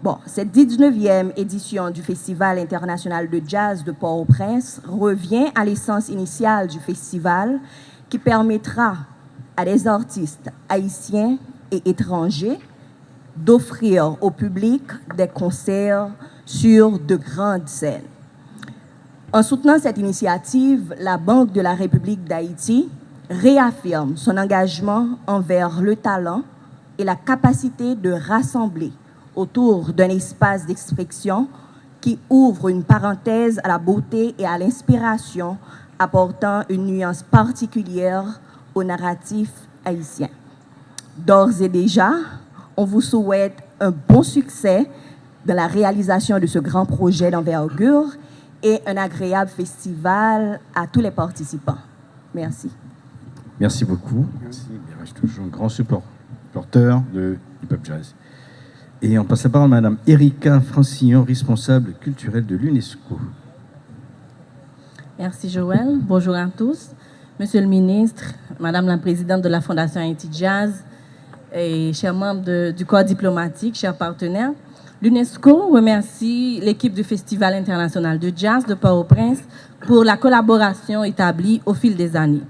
Bon, cette 19e édition du Festival international de jazz de Port-au-Prince revient à l'essence initiale du festival qui permettra à des artistes haïtiens et étrangers d'offrir au public des concerts sur de grandes scènes. En soutenant cette initiative, la Banque de la République d'Haïti réaffirme son engagement envers le talent et la capacité de rassembler autour d'un espace d'expression qui ouvre une parenthèse à la beauté et à l'inspiration, apportant une nuance particulière au narratif haïtien. D'ores et déjà, on vous souhaite un bon succès dans la réalisation de ce grand projet d'envergure et un agréable festival à tous les participants. Merci. Merci beaucoup. Merci. Il reste toujours un grand supporteur du Pub Jazz. Et on passe la parole à Madame Erika Francillon, responsable culturelle de l'UNESCO. Merci Joël. Bonjour à tous. Monsieur le ministre, Madame la présidente de la Fondation Haïti Jazz et chers membres du corps diplomatique, chers partenaires, l'UNESCO remercie l'équipe du Festival international de jazz de Port-au-Prince pour la collaboration établie au fil des années.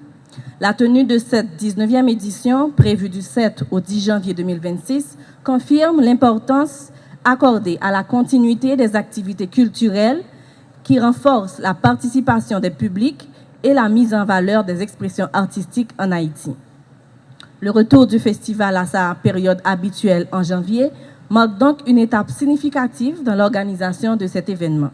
La tenue de cette 19e édition, prévue du 7 au 10 janvier 2026, confirme l'importance accordée à la continuité des activités culturelles qui renforcent la participation des publics et la mise en valeur des expressions artistiques en Haïti. Le retour du festival à sa période habituelle en janvier marque donc une étape significative dans l'organisation de cet événement.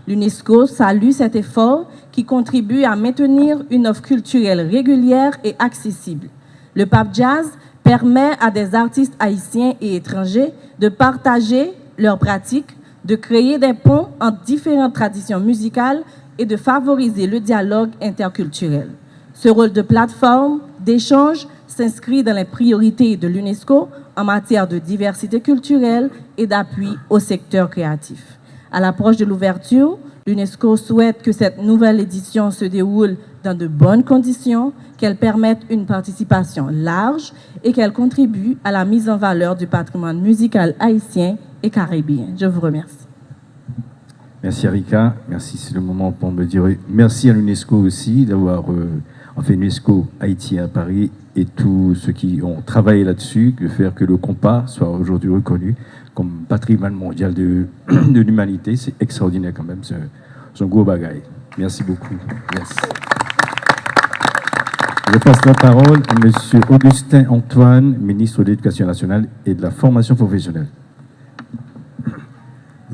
L'UNESCO salue cet effort qui contribue à maintenir une offre culturelle régulière et accessible. Le Pape Jazz permet à des artistes haïtiens et étrangers de partager leurs pratiques, de créer des ponts entre différentes traditions musicales et de favoriser le dialogue interculturel. Ce rôle de plateforme, d'échange, s'inscrit dans les priorités de l'UNESCO en matière de diversité culturelle et d'appui au secteur créatif. À l'approche de l'ouverture, l'UNESCO souhaite que cette nouvelle édition se déroule dans de bonnes conditions, qu'elle permette une participation large et qu'elle contribue à la mise en valeur du patrimoine musical haïtien et caribéen. Je vous remercie. Merci Erika, merci, c'est le moment pour me dire merci à l'UNESCO aussi d'avoir fait l'UNESCO Haïti à Paris et tous ceux qui ont travaillé là-dessus, de faire que le compas soit aujourd'hui reconnu comme patrimoine mondial de l'humanité. C'est extraordinaire quand même, c'est un gros bagaille. Merci beaucoup. Merci. Je passe la parole à M. Augustin Antoine, ministre de l'Éducation nationale et de la formation professionnelle.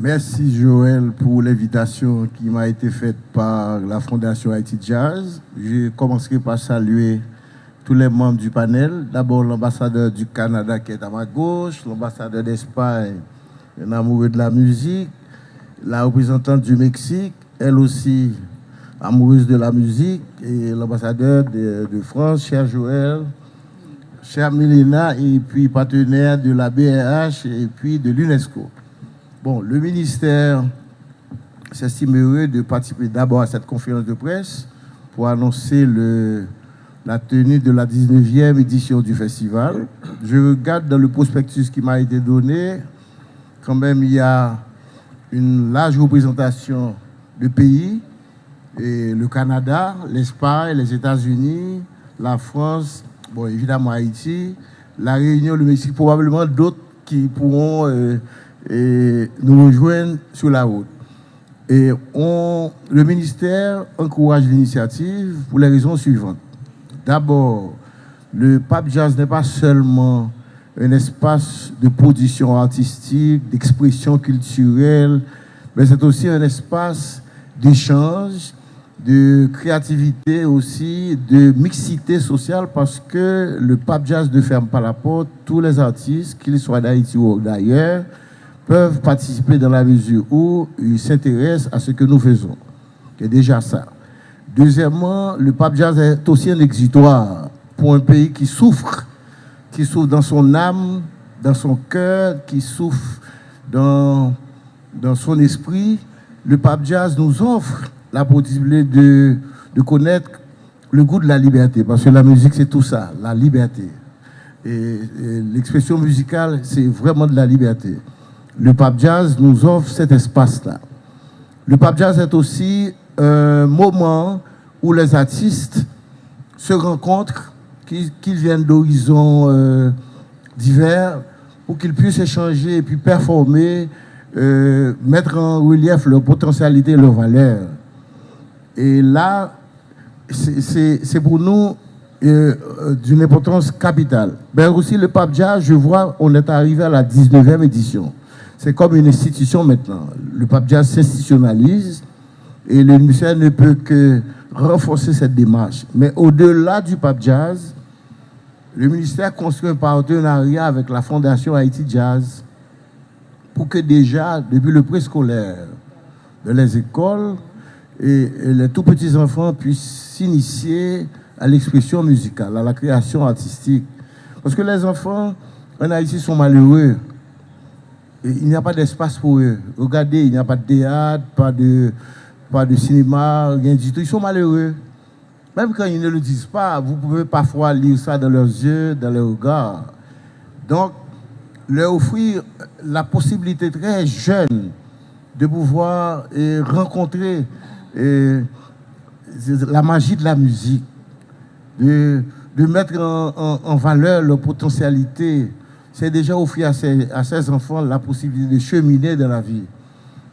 Merci Joël pour l'invitation qui m'a été faite par la Fondation Haïti Jazz. Je commencerai par saluer tous les membres du panel. D'abord l'ambassadeur du Canada qui est à ma gauche, l'ambassadeur d'Espagne, un amoureux de la musique, la représentante du Mexique, elle aussi amoureuse de la musique, et l'ambassadeur de France, cher Joël, cher Milena, et puis partenaire de la BRH et puis de l'UNESCO. Bon, le ministère s'estime heureux de participer d'abord à cette conférence de presse pour annoncer la tenue de la 19e édition du festival. Je regarde dans le prospectus qui m'a été donné, quand même il y a une large représentation de pays, et le Canada, l'Espagne, les États-Unis, la France, bon évidemment Haïti, la Réunion, le Mexique, probablement d'autres qui pourront nous rejoindre sur la route. Et le ministère encourage l'initiative pour les raisons suivantes. D'abord, le Pape Jazz n'est pas seulement un espace de production artistique, d'expression culturelle, mais c'est aussi un espace d'échange, de créativité aussi, de mixité sociale, parce que le Pape Jazz ne ferme pas la porte. Tous les artistes, qu'ils soient d'Haïti ou d'ailleurs, peuvent participer dans la mesure où ils s'intéressent à ce que nous faisons. C'est déjà ça. Deuxièmement, le Pape Jazz est aussi un exutoire pour un pays qui souffre dans son âme, dans son cœur, qui souffre dans son esprit. Le Pape Jazz nous offre la possibilité de connaître le goût de la liberté, parce que la musique c'est tout ça, la liberté. Et l'expression musicale c'est vraiment de la liberté. Le Pape Jazz nous offre cet espace-là. Le Pape Jazz est aussi un moment où les artistes se rencontrent, qu'ils viennent d'horizons divers, pour qu'ils puissent échanger et puis performer, mettre en relief leur potentialité et leur valeur. Et là, c'est pour nous d'une importance capitale. Mais aussi le Pape Jazz, je vois, on est arrivé à la 19e édition. C'est comme une institution maintenant. Le Pape Jazz s'institutionnalise et le ministère ne peut que renforcer cette démarche. Mais au-delà du Pape Jazz, le ministère construit un partenariat avec la Fondation Haïti Jazz pour que déjà, depuis le préscolaire, dans les écoles, et les tout petits enfants puissent s'initier à l'expression musicale, à la création artistique. Parce que les enfants en Haïti sont malheureux. Et il n'y a pas d'espace pour eux. Regardez, il n'y a pas de théâtre, pas de cinéma, rien du tout. Ils sont malheureux. même quand ils ne le disent pas, vous pouvez parfois lire ça dans leurs yeux, dans leurs regards. Donc, leur offrir la possibilité très jeune de pouvoir rencontrer la magie de la musique, de mettre en valeur leur potentialité, c'est déjà offrir à ces enfants la possibilité de cheminer dans la vie,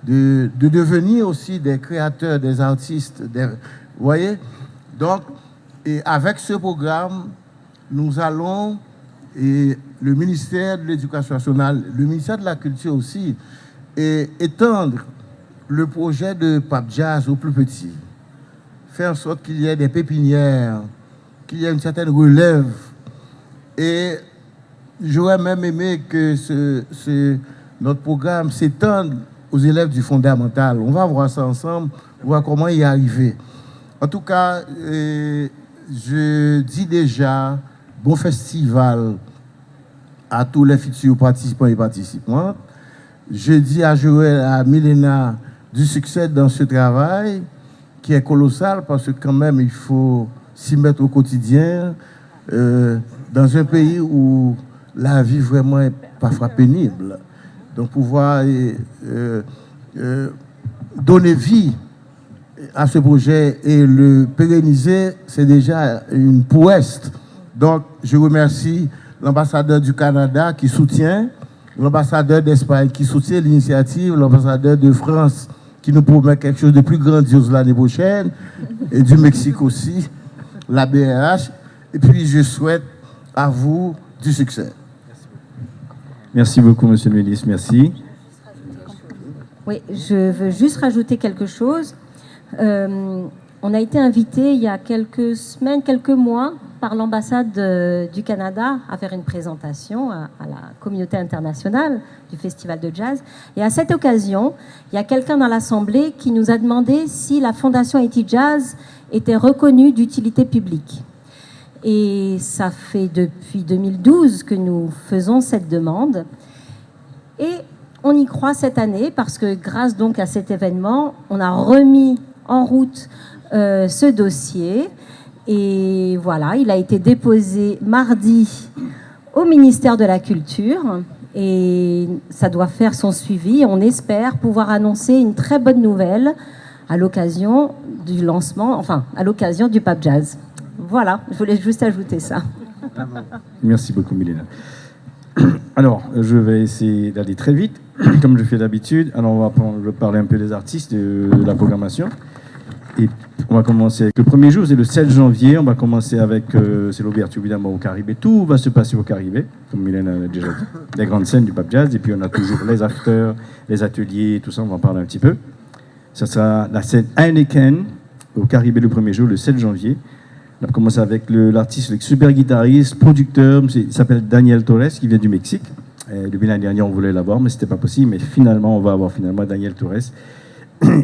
de devenir aussi des créateurs, des artistes, vous voyez. Donc, et avec ce programme, nous allons, et le ministère de l'Éducation nationale, le ministère de la Culture aussi, et étendre le projet de Pape Jazz au plus petit. Faire en sorte qu'il y ait des pépinières, qu'il y ait une certaine relève. Et j'aurais même aimé que notre programme s'étende aux élèves du fondamental. On va voir ça ensemble, voir comment y arriver. En tout cas, je dis déjà bon festival à tous les futurs participants et participantes. Je dis à Joël, à Milena, du succès dans ce travail qui est colossal parce que quand même il faut s'y mettre au quotidien dans un pays où la vie vraiment est parfois pénible. Donc pouvoir donner vie à ce projet et le pérenniser, c'est déjà une prouesse. Donc je remercie l'ambassadeur du Canada qui soutient, l'ambassadeur d'Espagne qui soutient l'initiative, l'ambassadeur de France qui nous promet quelque chose de plus grandiose l'année prochaine, et du Mexique aussi, la BRH. Et puis je souhaite à vous du succès. Merci beaucoup, monsieur le ministre. Merci. Oui, je veux juste rajouter quelque chose. On a été invité il y a quelques semaines, quelques mois, par l'ambassade du Canada à faire une présentation à la communauté internationale du Festival de Jazz. Et à cette occasion, il y a quelqu'un dans l'Assemblée qui nous a demandé si la Fondation Haïti Jazz était reconnue d'utilité publique. Et ça fait depuis 2012 que nous faisons cette demande. Et on y croit cette année parce que grâce donc à cet événement, on a remis en route ce dossier. Et voilà, il a été déposé mardi au ministère de la Culture et ça doit faire son suivi. On espère pouvoir annoncer une très bonne nouvelle à l'occasion du lancement, enfin à l'occasion du Pape Jazz. Voilà, je voulais juste ajouter ça. Merci beaucoup, Milena. Alors, je vais essayer d'aller très vite, comme je fais d'habitude. Alors, je vais parler un peu des artistes, de la programmation. Et on va commencer avec le premier jour, c'est le 7 janvier. On va commencer avec, c'est l'ouverture évidemment au Caribé. Tout va se passer au Caribé, comme Milena l'a déjà dit. Les grandes scènes du Pape Jazz. Et puis on a toujours les afters, les ateliers, tout ça, on va en parler un petit peu. Ça sera la scène Heineken au Caribé le premier jour, le 7 janvier. On va commencer avec l'artiste, le super guitariste, producteur, il s'appelle Daniel Torres, qui vient du Mexique. Depuis l'année dernière, on voulait l'avoir, mais ce n'était pas possible. Mais finalement, on va avoir Daniel Torres,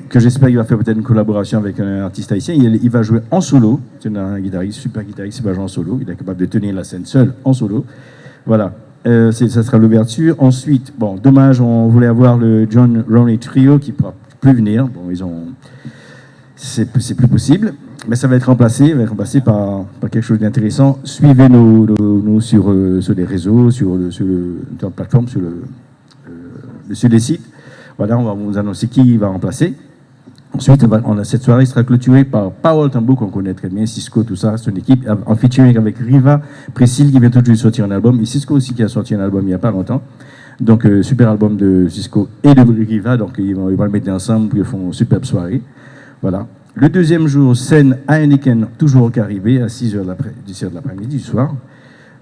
que j'espère qu'il va faire peut-être une collaboration avec un artiste haïtien. Il va jouer en solo. C'est un guitariste, super guitariste, il va jouer en solo. Il est capable de tenir la scène seul, en solo. Voilà, ça sera l'ouverture. Ensuite, bon, dommage, on voulait avoir le John Roney Trio qui ne pourra plus venir. Bon, c'est plus possible. Mais ça va être remplacé, par quelque chose d'intéressant. Suivez-nous sur les réseaux, sur la plateforme, sur les sites. Voilà, on va vous annoncer qui va remplacer. Ensuite, cette soirée sera clôturée par Paul Tambo, qu'on connaît très bien, Cisco, tout ça, son équipe, en featuring avec Riva, Priscille, qui vient tout de suite sortir un album, et Cisco aussi, qui a sorti un album il n'y a pas longtemps. Donc, super album de Cisco et de Riva, donc ils vont le mettre ensemble, puis ils font une superbe soirée. Voilà. Le deuxième jour, scène Heineken, toujours au Caribé, à 6h de l'après-midi, du soir.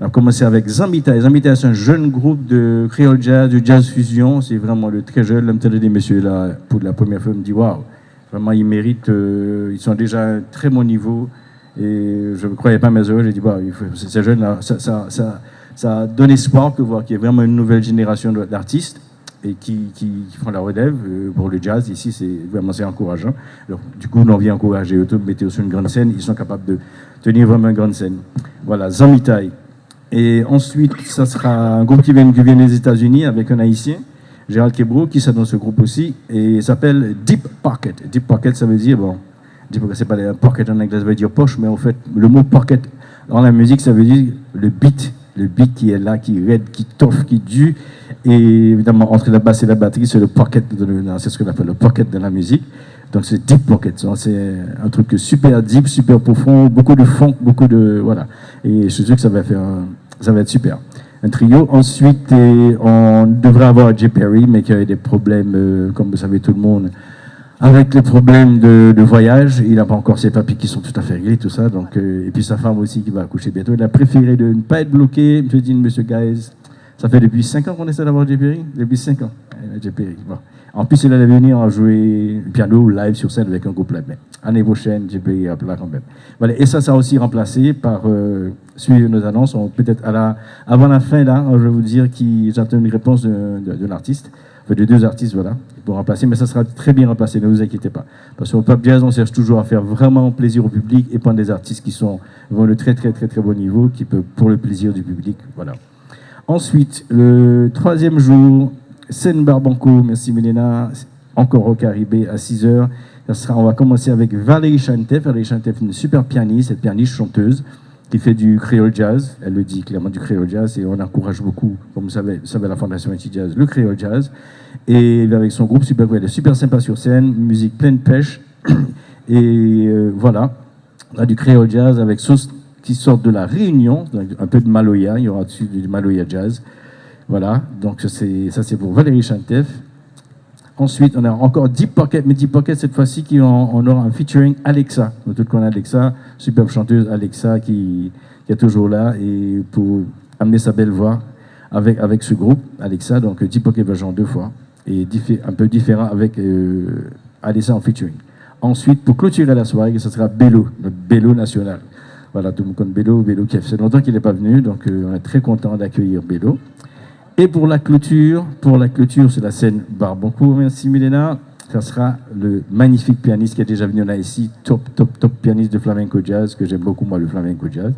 On a commencé avec Zambita. Zambita, c'est un jeune groupe de créole jazz, de jazz fusion. C'est vraiment le très jeune. L'homme des messieurs, là, pour la première fois, me dit waouh, vraiment, ils méritent, ils sont déjà à un très bon niveau. Et je ne croyais pas mes oreilles. J'ai dit, waouh, ces jeunes-là, ça donne espoir que voir qu'il y a vraiment une nouvelle génération d'artistes et qui font la relève pour le jazz. Ici, c'est encourageant. Alors, du coup, on vient encourager eux, mettez sur une grande scène. Ils sont capables de tenir vraiment une grande scène. Voilà, Zamitai. Et ensuite, ça sera un groupe qui vient des États-Unis avec un Haïtien, Gérald Kebro, qui sera dans ce groupe aussi, et il s'appelle Deep Pocket. Deep Pocket, ça veut dire, bon, C'est pas les pocket en anglais, ça veut dire poche, mais en fait, le mot pocket dans la musique, ça veut dire le beat qui est là, qui raide, qui toffe, qui dure. Et évidemment, entre la basse et la batterie, c'est le pocket, c'est ce qu'on appelle le pocket de la musique. Donc c'est deep pocket, c'est un truc super deep, super profond, beaucoup de funk, beaucoup de voilà. Et je suis sûr que ça va être super. Un trio. Ensuite, on devrait avoir Jay Perry, mais qui a eu des problèmes, comme vous savez tout le monde. Avec les problèmes de voyage, il n'a pas encore ses papiers qui sont tout à fait réglés, tout ça. Donc, et puis sa femme aussi qui va accoucher bientôt. Il a préféré de ne pas être bloqué. Je dis, monsieur Guys, ça fait depuis 5 ans qu'on essaie d'avoir Jay Perry. Depuis 5 ans. Jay Perry. Bon. En plus, il allait venir en jouer piano live sur scène avec un groupe là. Mais l'année prochaine, Jay Perry est là quand même. Voilà. Et ça sera aussi remplacé par, suivre nos annonces, peut-être avant la fin, là, je vais vous dire j'attends une réponse de l'artiste. De 2 artistes, voilà, pour remplacer, mais ça sera très bien remplacé, ne vous inquiétez pas. Parce qu'au Pop Jazz, on cherche toujours à faire vraiment plaisir au public et prendre des artistes qui vont de très bon niveau, qui peuvent pour le plaisir du public, voilà. Ensuite, le 3e jour, Scène Barbanco, merci Milena, encore au Caribé à 6h. On va commencer avec Valérie Chantef. Valérie Chantef, une super pianiste, pianiste chanteuse, qui fait du créole jazz, elle le dit clairement, du créole jazz, et on encourage beaucoup, comme vous savez la Fondation Haïti Jazz, le créole jazz, et avec son groupe, elle est super sympa sur scène, musique pleine pêche, et voilà, on a du créole jazz avec sauce qui sort de la Réunion, donc un peu de Maloya, il y aura dessus du Maloya jazz, voilà, donc ça c'est pour Valérie Chantef. Ensuite, on a encore Deep Pocket, mais Deep Pocket, cette fois-ci, on aura un featuring Alexa. Tout le monde Alexa, superbe chanteuse Alexa qui est toujours là et pour amener sa belle voix avec ce groupe, Alexa. Donc, Deep Pocket va jouer 2 fois et un peu différent avec Alexa en featuring. Ensuite, pour clôturer la soirée, ce sera Bello, notre Bello national. Voilà, tout le monde connaît Bello qui fait longtemps qu'il n'est pas venu, donc on est très content d'accueillir Bello. Et pour la clôture, c'est la scène Barbancourt, merci Milena. Ça sera le magnifique pianiste qui est déjà venu là ici, top pianiste de flamenco jazz, que j'aime beaucoup moi, le flamenco jazz.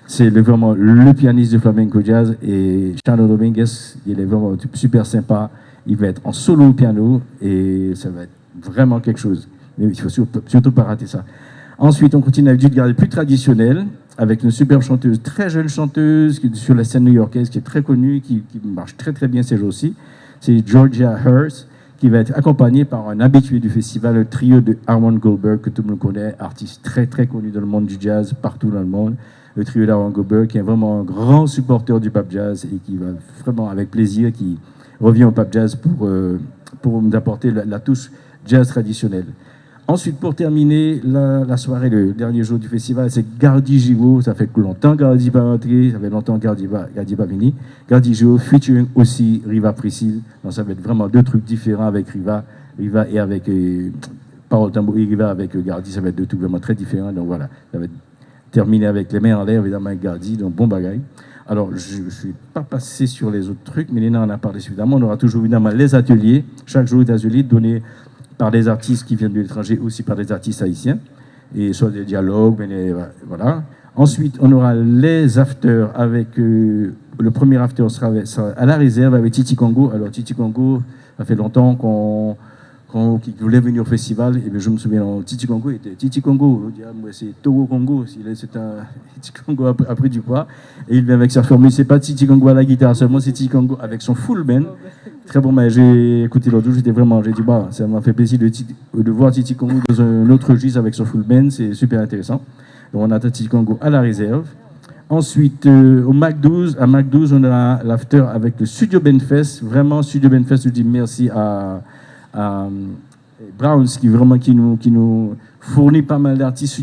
C'est vraiment le pianiste de flamenco jazz et Chano Dominguez, il est vraiment super sympa. Il va être en solo piano et ça va être vraiment quelque chose. Mais il faut surtout pas rater ça. Ensuite, on continue avec du garde plus traditionnel, avec une superbe chanteuse, très jeune chanteuse, qui est sur la scène new-yorkaise, qui est très connue, qui marche très bien ces jours-ci. C'est Georgia Hurst, qui va être accompagnée par un habitué du festival, le trio de Aaron Goldberg, que tout le monde connaît, artiste très connu dans le monde du jazz, partout dans le monde. Le trio d'Aaron Goldberg, qui est vraiment un grand supporter du pop jazz et qui va vraiment avec plaisir, qui revient au pop jazz pour nous apporter la touche jazz traditionnelle. Ensuite, pour terminer la soirée, le dernier jour du festival, c'est Gardi Giro. Ça fait longtemps Gardi va rentrer, ça fait longtemps Gardi va venir. Gardi Giro featuring aussi Riva Priscille. Donc ça va être vraiment 2 trucs différents avec Riva et avec Parole Tambour et Riva avec Gardi. Ça va être 2 trucs vraiment très différents. Donc voilà, ça va être terminé avec les mains en l'air, évidemment, avec Gardi. Donc bon bagaille. Alors, je ne suis pas passé sur les autres trucs, mais Léna en a parlé suffisamment. On aura toujours évidemment les ateliers. Chaque jour, des ateliers donnés par des artistes qui viennent de l'étranger, aussi par des artistes haïtiens, et soit des dialogues, voilà. Ensuite, on aura les afters avec, le premier after sera à la réserve avec Titi Congo. Alors, Titi Congo, ça fait longtemps qu'il voulait venir au festival, et bien, je me souviens, Titi Congo, c'est Togo Congo, c'est un Titi Congo a pris du poids, et il vient avec sa formule, c'est pas Titi Congo à la guitare seulement, c'est Titi Congo avec son full band. Très bon, mais j'ai écouté l'autre jour, j'ai dit, ça m'a fait plaisir de voir Titi Congo dans un autre registre avec son full band, c'est super intéressant. Donc on attend Titi Congo à la réserve. Ensuite, au Mac 12, à Mac 12, on a l'after avec le Studio Benfest. Vraiment, Studio Benfest, je dis merci à Browns qui nous fournit pas mal d'artistes.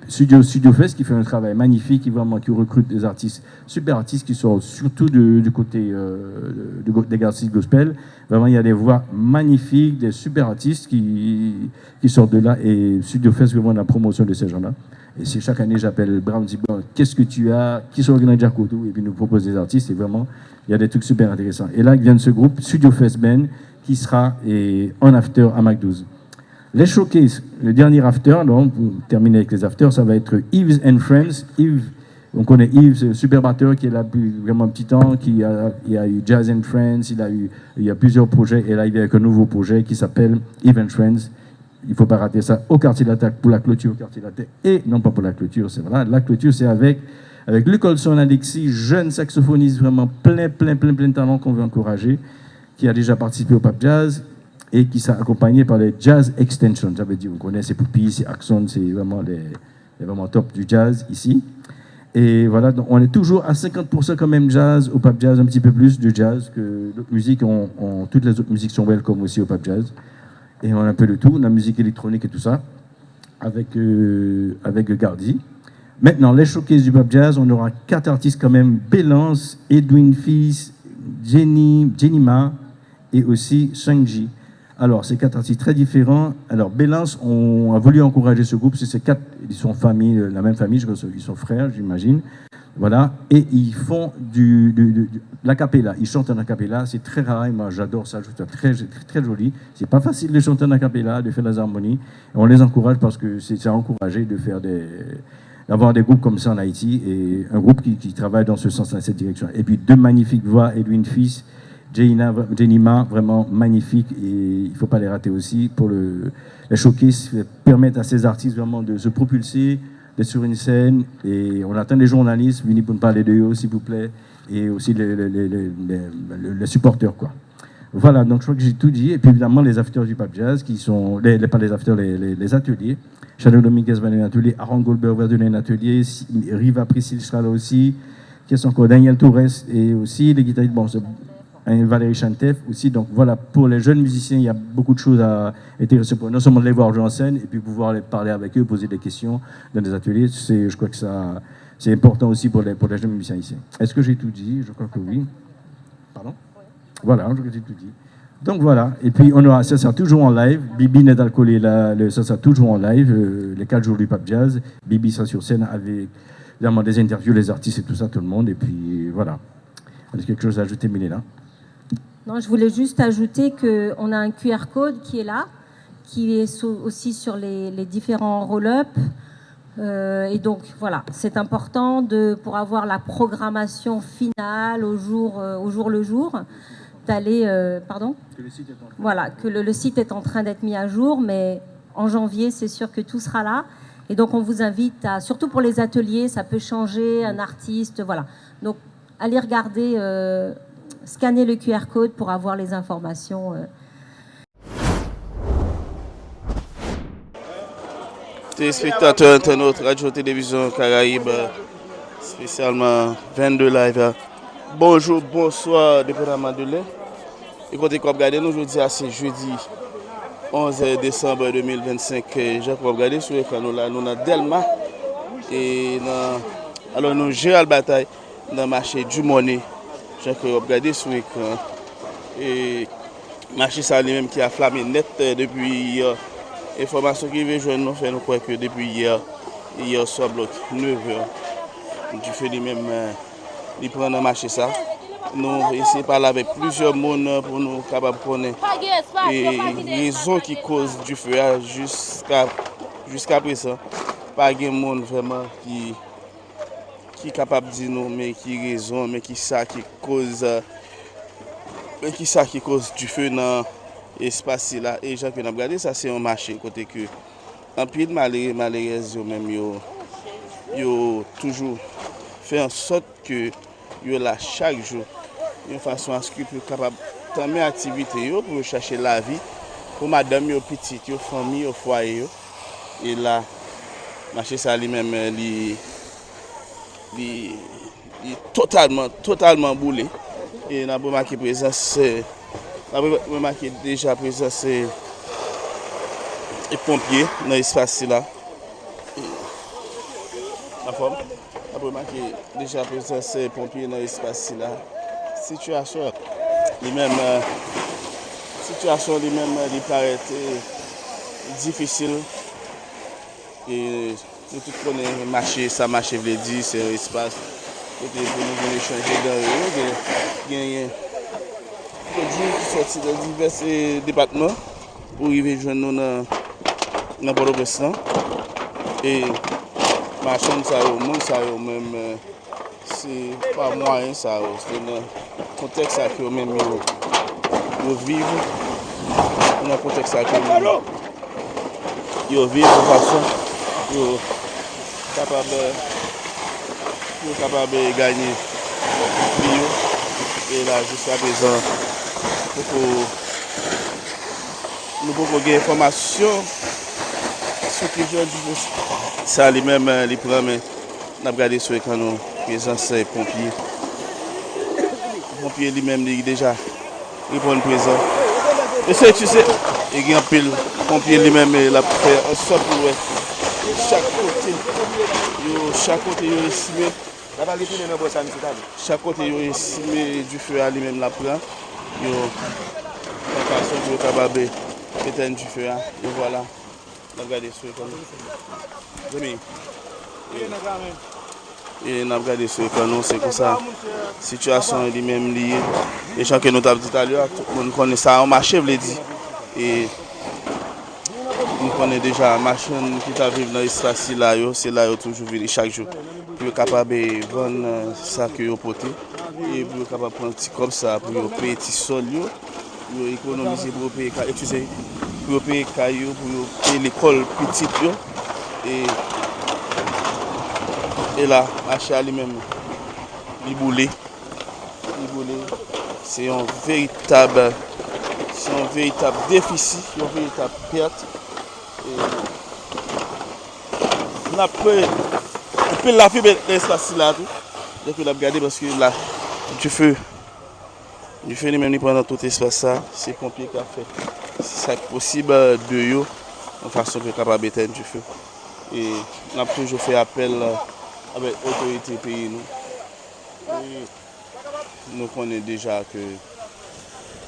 Studio Fest qui fait un travail magnifique, qui recrute des artistes, super artistes qui sont surtout du côté des artistes gospel. Vraiment, il y a des voix magnifiques, des super artistes qui sortent de là, et Studio Fest vraiment la promotion de ces gens-là. Et c'est chaque année, j'appelle Brown, je dis, qu'est-ce que tu as, qui sont organisés à Koto, et puis nous propose des artistes, et vraiment, il y a des trucs super intéressants. Et là, il vient de ce groupe, Studio Fest Band, qui sera en after à Mac 12. Les showcases, le dernier after, donc pour terminer avec les afters, ça va être Yves and Friends. Yves, on connaît Yves, c'est un super batteur qui est là depuis vraiment un petit temps, il y a eu Jazz and Friends, il y a plusieurs projets, et là il y a un nouveau projet qui s'appelle Yves and Friends. il ne faut pas rater ça au quartier d'attaque pour la clôture, au quartier d'attaque, et non pas pour la clôture, c'est vrai. La clôture, c'est avec Luc Olson Alexis, jeune saxophoniste vraiment plein de talent qu'on veut encourager, qui a déjà participé au Pape Jazz et qui s'est accompagné par les Jazz Extension. Ça veut dire, vous connaissez Poupie, c'est Axon, c'est vraiment les vraiment top du jazz ici. Et voilà, donc on est toujours à 50% quand même jazz, au Pape Jazz, un petit peu plus de jazz que d'autres musiques. Toutes les autres musiques sont welcome aussi au Pape Jazz. Et on a un peu de tout, la musique électronique et tout ça, avec Gardi. Maintenant, les showcases du Pape Jazz, on aura 4 artistes quand même, Bélance, Edwin Fils, Jenny Ma et aussi Shang-Ji. Alors, ces 4 artistes très différents. Alors, Bélance, on a voulu encourager ce groupe, c'est ces 4, ils sont famille, la même famille, ils sont frères, j'imagine. Voilà, et ils font l'acapella, ils chantent en acapella, c'est très rare, moi j'adore ça, je trouve ça très joli. C'est pas facile de chanter en acapella, de faire les harmonies. Et on les encourage parce que c'est encouragé de faire d'avoir des groupes comme ça en Haïti, et un groupe qui travaille dans ce sens, dans cette direction. Et puis 2 magnifiques voix, Edwin Fils, Jenny Ma, vraiment magnifique, et il ne faut pas les rater aussi. Pour les showcase permettent à ces artistes vraiment de se propulser, d'être sur une scène, et on attend les journalistes venus pour nous parler de eux, s'il vous plaît, et aussi les supporters, quoi. Voilà, donc je crois que j'ai tout dit. Et puis évidemment, les afters du Pape Jazz, qui sont, pas les afters, les ateliers. Shadow Dominguez va donner un atelier, Aaron Goldberg va donner un atelier, Riva Priscille sera là aussi, qui sont encore Daniel Torres, et aussi les guitaristes, bon, Valérie Chantef aussi. Donc voilà, pour les jeunes musiciens, il y a beaucoup de choses à intéresser pour non seulement de les voir jouer en scène, et puis pouvoir les parler avec eux, poser des questions dans des ateliers. Je crois que c'est important aussi pour les jeunes musiciens ici. Est-ce que j'ai tout dit? Je crois que oui. Pardon? Voilà, je crois que j'ai tout dit. Donc voilà, et puis ça sera toujours en live. Bibi n'est alcoolé là, ça sera toujours en live, les 4 jours du Pape Jazz. Bibi sera sur scène avec évidemment des interviews, les artistes et tout ça, tout le monde. Et puis voilà. Est-ce quelque chose à ajouter, Milena? Non, je voulais juste ajouter qu'on a un QR code qui est là, qui est aussi sur les différents roll-up. Et donc, voilà, c'est important pour avoir la programmation finale au jour le jour, d'aller... pardon ? Que le site est en train. Voilà, que le site est en train d'être mis à jour, mais en janvier, c'est sûr que tout sera là. Et donc, on vous invite surtout pour les ateliers, ça peut changer, un artiste, voilà. Donc, allez regarder... scanner le QR code pour avoir les informations. Téléspectateurs, internautes, Radio-Télévision Caraïbe, spécialement 22 live. Bonjour, bonsoir, dépendamment de l'heure. Écoutez, comme regardez, nous aujourd'hui, c'est jeudi 11 décembre 2025. J'ai regardé sur l'écran, nous avons Delma et alors nous Gérald Bataille dans le marché du Monnaie. J'ai regardé sur l'écran. Et le marché ça lui-même qui a flammé net depuis hier. Information qui veut joindre nous fait nous croire que depuis hier soir bloc 9h. Du fait lui-même, il prend le marché ça. Nous essayons de parler avec plusieurs monde pour nous capables de connaître les raisons qui causent du feu jusqu'à présent. Pas de monde vraiment qui est capable de dire nous, mais qui raison, mais qui cause du feu dans l'espace là. Et j'ai regardé ça, c'est un marché côté que en pile malheureusement même yo toujours fait en sorte que yo là chaque jour de façon à ce que soit capable de faire activité pour chercher la vie pour madame yo petite yo famille yo foyer yo. Et là marché ça lui-même il totalement boulé. Et on a remarqué présence déjà présence et pompiers dans l'espace là. La forme. On a remarqué déjà présence et pompiers dans l'espace là. Situation lui-même il paraît difficile. Et nous tous connaissons le marché, ça marche veut dire c'est un espace pour nous venir changer dans il y a des produits qui sortent dans divers départements pour arriver joindre nous dans Port-au-Prince. Et marchand ça monde ça même c'est pas moyen ça c'est dans le contexte que même nous vivons dans le contexte que yo vivre de façon yo capable de gagner bio. Et là jusqu'à présent nous pouvons gagner information sur qui je dis ça lui-même les prend mais n'a regardé sur l'écran nous présence pompiers lui-même déjà il prend présent et c'est tu sais il y a un pile pompier lui-même la fait en sorte pour chaque côté il estimé chaque côté il estimé du feu à lui-même la prend yo de façon pour capable éteindre du feu et voilà on regarder sur l'écran et on a regardé sur l'écran c'est comme ça situation lui-même liée les gens que nous avons dit tout à l'heure tout le monde connaît ça en marché veut dire et nous connaissons déjà la machine qui t'a vivre dans l'espace là c'est là toujours venir chaque jour pour être capable de vendre ça que vous portez et pour être capable de prendre petit comme ça pour payer petit sol pour économiser pour payer utiliser pour payer caillou pour payer l'école petite et là marché lui-même il boulé c'est un véritable déficit une véritable perte. On a peut la fibre de l'espace là tout. Donc on a regardé parce que là du feu lui-même pendant tout l'espace ça, c'est pompiers qui a fait. Si c'est possible de yo en façon que capable d'éteindre du feu. Et on a toujours fait appel avec l'autorité pays nous. Nous connaissons déjà que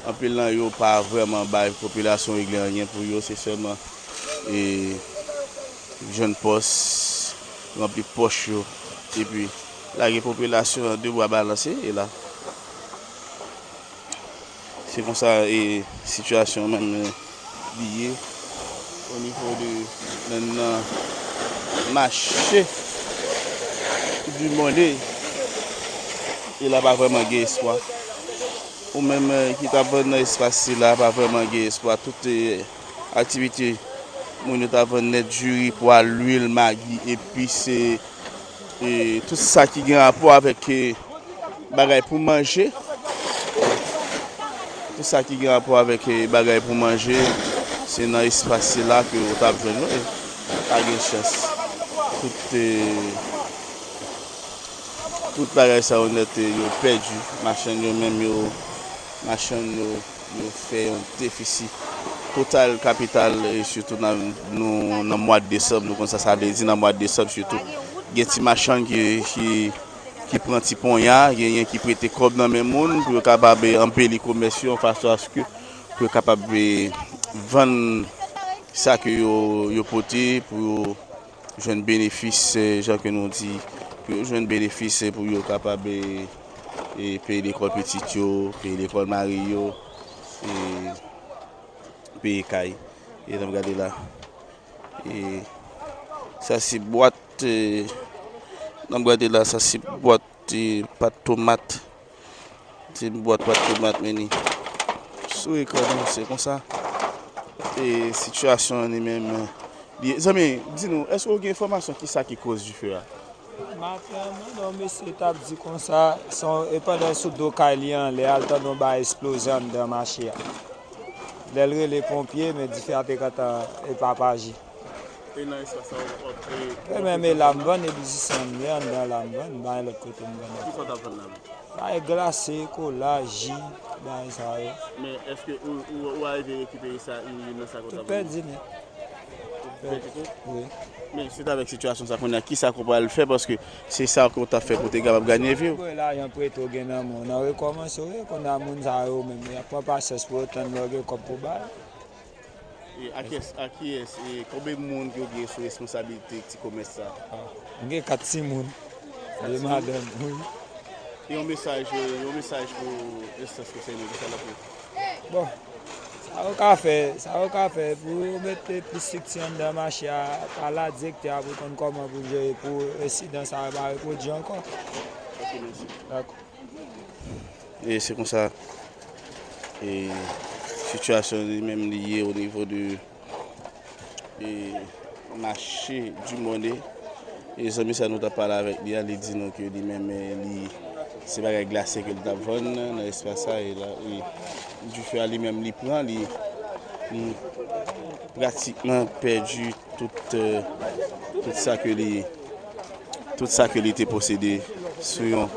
en peu là yo pas vraiment la population régler rien pour yo c'est seulement et jeune poste rempli poche yo et puis la population de bois balancer et là c'est comme ça et situation même liée au niveau de marché du monde il n'a pas vraiment gagné espoir ou même qui t'a dans l'espace là pas vraiment gagné espoir toutes les activités nous avons net jury pour l'huile maggi et puis c'est tout ça qui a rapport avec bagaille pour manger tout ça qui a rapport avec bagaille pour manger c'est dans l'espace là que vous avez besoin pas de chance toute bagaille ça honnête yo perdu machine yo même yo fait un déficit total capital et surtout dans le mois de décembre nous comme ça veut dire dans le mois de décembre surtout il y a des machines qui prend petit pont ya il y a qui prête comme dans même monde pour capable empêcher les commerçants façon à ce que pour capable vendre ça que yo porté pour jeune bénéfice gens que nous dit pour jeune bénéfice pour yo capable et payer l'école petite yo payer l'école Mario et payer caille et regardez là et ça c'est boîte regardez là ça c'est boîte pâte tomate c'est une boîte pâte tomate meni sous écran c'est comme ça et situation ni même les amis dis-nous est-ce que vous avez information qui ça qui cause du feu là non mais c'est t'a dit comme ça sont et pendant sous do kalian les alta non ba explosion dans marché les pompiers mais différents et papaji et non ça ça même la bonne et musicien dans la bonne dans le côté qui sont dans la glacé cola jus dans ça mais est-ce que ou arriver récupérer ça dans ça comme ça perdu oui. Mais c'est avec la situation ça qu'on a qui ça qu'on va le faire parce que c'est ça qu'on t'a fait pour te capable gagner vie. Là il y a un peu de gagner on a recommencé qu'on a mon ça même il y a pas passé pour autant de comme pour balle. Et à qui est et combien de monde qui a sous responsabilité petit commerce ça? Il y a 4 monde. Les madame oui. Et un message pour l'instance que c'est là. Bon. Ça va faire pour mettre plus section dans le marché à la directeur pour comment vous gérer pour essayer dans ça va reproduire encore. D'accord. Et c'est comme ça. Et situation même liée au niveau et marché du monnaie. Et les amis, ça nous a parlé avec lui, il dit que lui-même, c'est pas glacé que le vendre dans l'espace et là, du fait à lui-même, il prend, il pratiquement perdu tout ça que il était possédé sur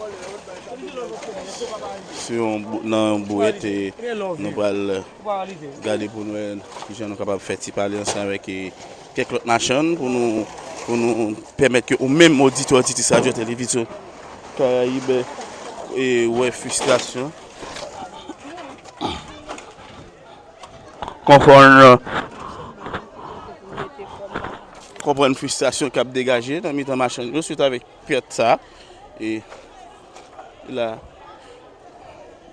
un bouette et nous allons garder pour nous que nous sommes capables de faire parler ensemble avec quelques autres machines pour nous permettre que même auditoire de la radio télévision Caraïbes et ouais frustration comprendre une frustration qui a dégagé dans la machine suite avec Pierre ça et là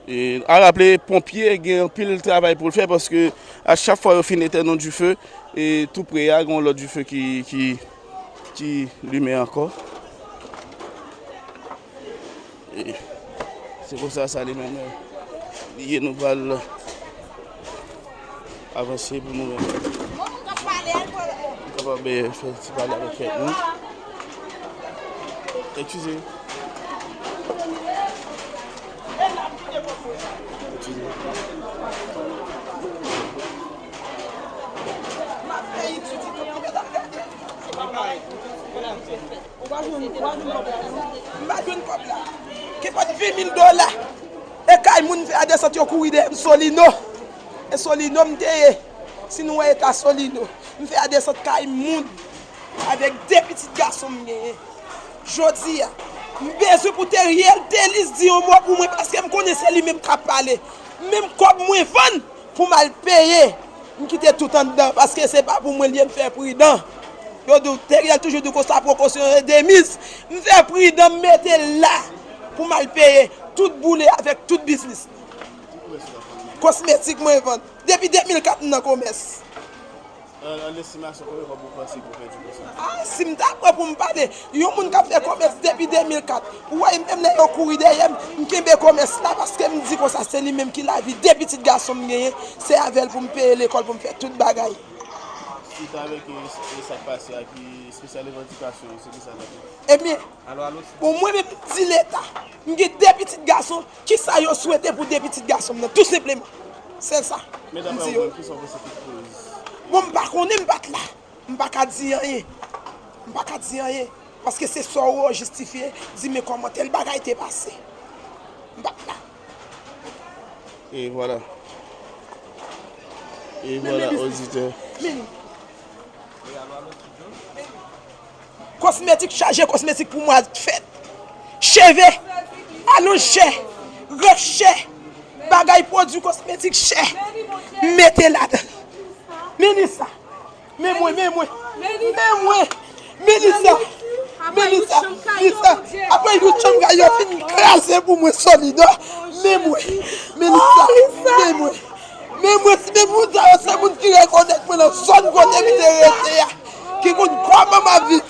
et à rappeler pompiers il y a un pile travail pour le faire parce que à chaque fois on finit éteindre du feu et tout près il y a l'autre du feu qui lui met encore et c'est pour ça les mêmes liés nous allons avancer pour nous capable de faire parler avec nous. Excusez. Qui pas $20,000 et quand moun fait des sorties au courir de Solino et Solino m'teye si nous est à Solino me fait des sorties quand moun avec deux petits garçons m'gagné jodi besoin pour Teriel Telis dit au moi pour moi parce que me connaissais lui même cap parler même comme moi vendre pour mal payer me quitter tout en dedans parce que c'est pas pour moi lui me faire prudent yo do Teriel toujours de sa précaution des mises me faire prudent mettre là pour mal payer tout boulé avec tout business cosmétique moi vendre depuis 2004 dans commerce l'estimation que vous pensez pour faire du ça ah si me t'apprend pour me parler yo moun qui fait commerce depuis 2004 ouais même là yo courir derrière me kembe commerce là parce que me dit que ça c'est lui même qui la vie des petits garçons me gagner c'est avec pour me payer l'école pour me faire toute bagaille si avec ça passe qui spécial éducation c'est ça eh bien pour moi même dit l'état me des petits garçons qui ça yo souhaité pour des petits garçons tout simplement c'est ça mais d'après vous qui sont vos causes bon m'pa connait m'pa là m'pa ka dire rien parce que c'est ça ou justifié dit mais comment tel bagay était passé m'pa là et voilà auditeur cosmétique chargé cosmétique pour moi fait cheveux allongé rocher bagay produit cosmétique cher mettez là Mélissa, après il chambre il fin craser pour moi solide mais moi c'est vous ça vous qui reconnaître moi dans zone côté qui compte comment ma vie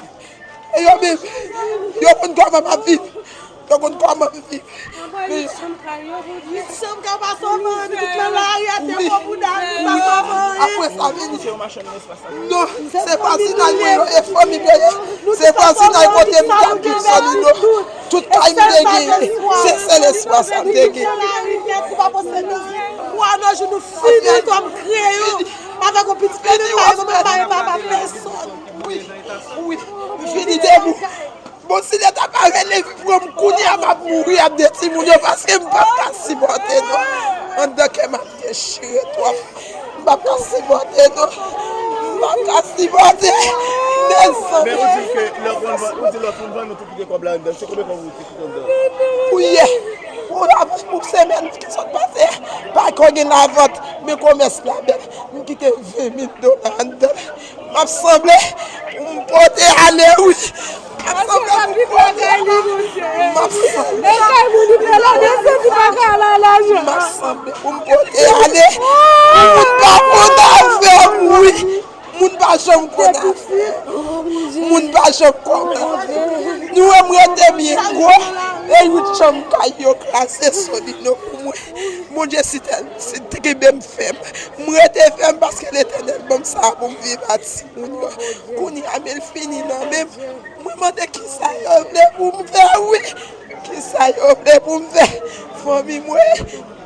et yo même yo compte comment ma vie yo compte comment ma vie mais après ça non c'est pas si dans et famille c'est pas si dans côté qui solide tout time dégué c'est l'espace dégué moi non je nous finis comme crayon avec un petit peu personne oui fini de bon si l'état pas relevé pour me connaître m'a mourir à des petits moun parce que me pas supporter non en dedans que m'a déchiré toi m'a pas supporter non m'a pas supporter mais on dit que le vendre tout de comme là c'est combien vous dit oui pour semaine qui sont passées pas qu'on gagne la vente mais commerce là me quitter $20,000 en dedans m'a semblé me porter aller oui nous Et une chambre qui a classé Solino pour moi. Mon Dieu, c'était que même femme. Moi, j'étais femme parce que l'éternel bon ça pour vivre à Timounio. Qu'on y a bien fini, non, même. Moi, je me dis qui ça y a pour me faire, oui. Qui ça y a pour me faire. Famille, moi,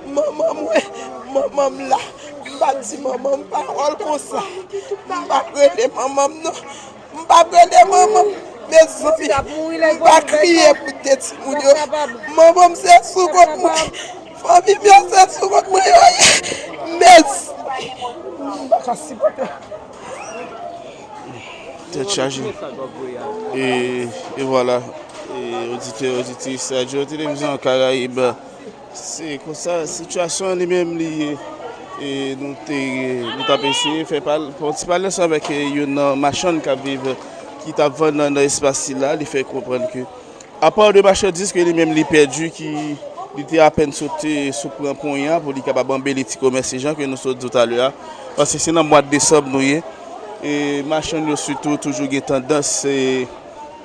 maman là. Je ne maman parole comme ça. Je ne pas prendre maman, non. Je ne pas prendre maman. Mais je ne pas crier pour tes Timounio. Maman, c'est sous contre moi. Famille, c'est sous contre moi. Mais Tête chargée. Et voilà. Et auditrice, Radio Télévision Caraïbe. C'est comme ça, la situation est même liée. Et nous avons essayé de faire parler avec une machine qui a vendu dans l'espace là, il fait comprendre que, à part de marchandises que lui-même il perdu, qui était à peine sauté sur le point pour être capable d'embellir les petits commerces gens que nous sommes tout à l'heure. Parce que c'est dans le mois de décembre, nous et marchandises surtout toujours une tendance et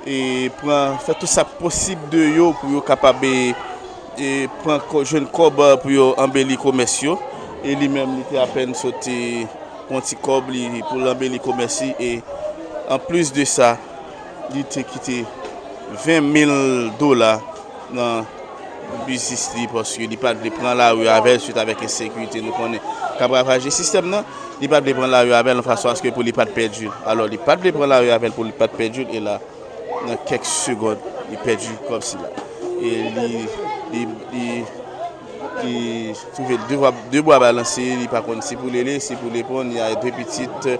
faire tout ça possible de yo pour être capable de prendre jeune cob pour embellir les commerciaux. Et lui-même il était à peine sauté pour un petit cob pour l'embellir les commerciaux. Et en plus de ça, il était quitté $20,000 dans le business parce qu'il n'a pas de prendre la rue avec suite avec insécurité. Nous connaissons le système, il n'a pas de prendre la rue avec de façon à ce que pour ne pas perdre. Alors, il n'a pas de prendre la rue avec pour ne pas perdre. Et là, dans quelques secondes, il a perdu comme cela. Et il trouve deux bois balancés. Il pas contre si pour les laisser, si pour les prendre. Il y a deux petites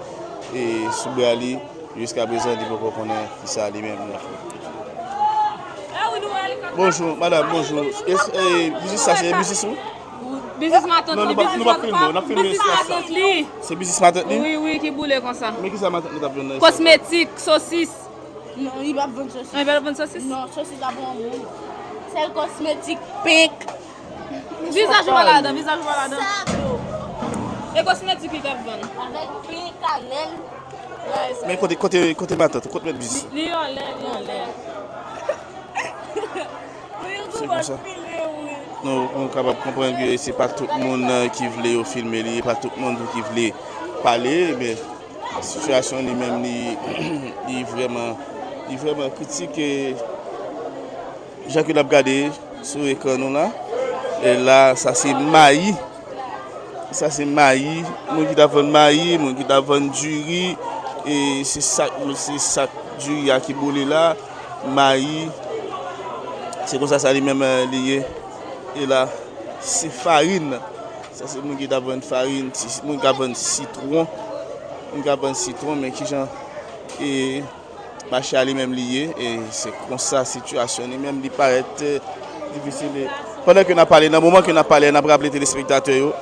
et sous Brali. Jusqu'à présent, il ne peut pas connaître qui ça lui-même. Bonjour, madame, bonjour. Ça, c'est business où? Business matin. Non, nous ne pas filmer. C'est business matin? Oui, qui boule comme ça. Mais qui ça matin nous avons? Cosmétique, saucisse. Non, il va vendre saucisse. Il va vendre saucisse? Non, saucisse là pour monde. C'est le cosmétique pink. Visage malade. Et cosmétique qui va vendre? Avec pink, cannelle. Mais côté matin, côté business. Lyon, l'air. C'est comme ça. Nous sommes capables de comprendre que ce n'est pas tout le monde qui voulait filmer, ce n'est pas tout le monde qui voulait parler, mais la situation lui-même est vraiment critique. Et Jacques l'a regardé sur l'écran là, et là, ça c'est maïs. Ça c'est maïs. Nous qui avons maïs, nous qui avons du riz, et c'est ça du riz qui boule là, maïs. C'est comme ça lui-même lié. Et là, c'est farine. Ça, c'est nous qui avons une farine, nous qui avons un citron. Nous qui avons un citron, mais qui genre. Et marché à lui-même lié. Et c'est comme ça, la situation lui-même, il paraît difficile. Pendant qu'on a parlé, dans le moment qu'on a parlé, on a rappelé les téléspectateurs.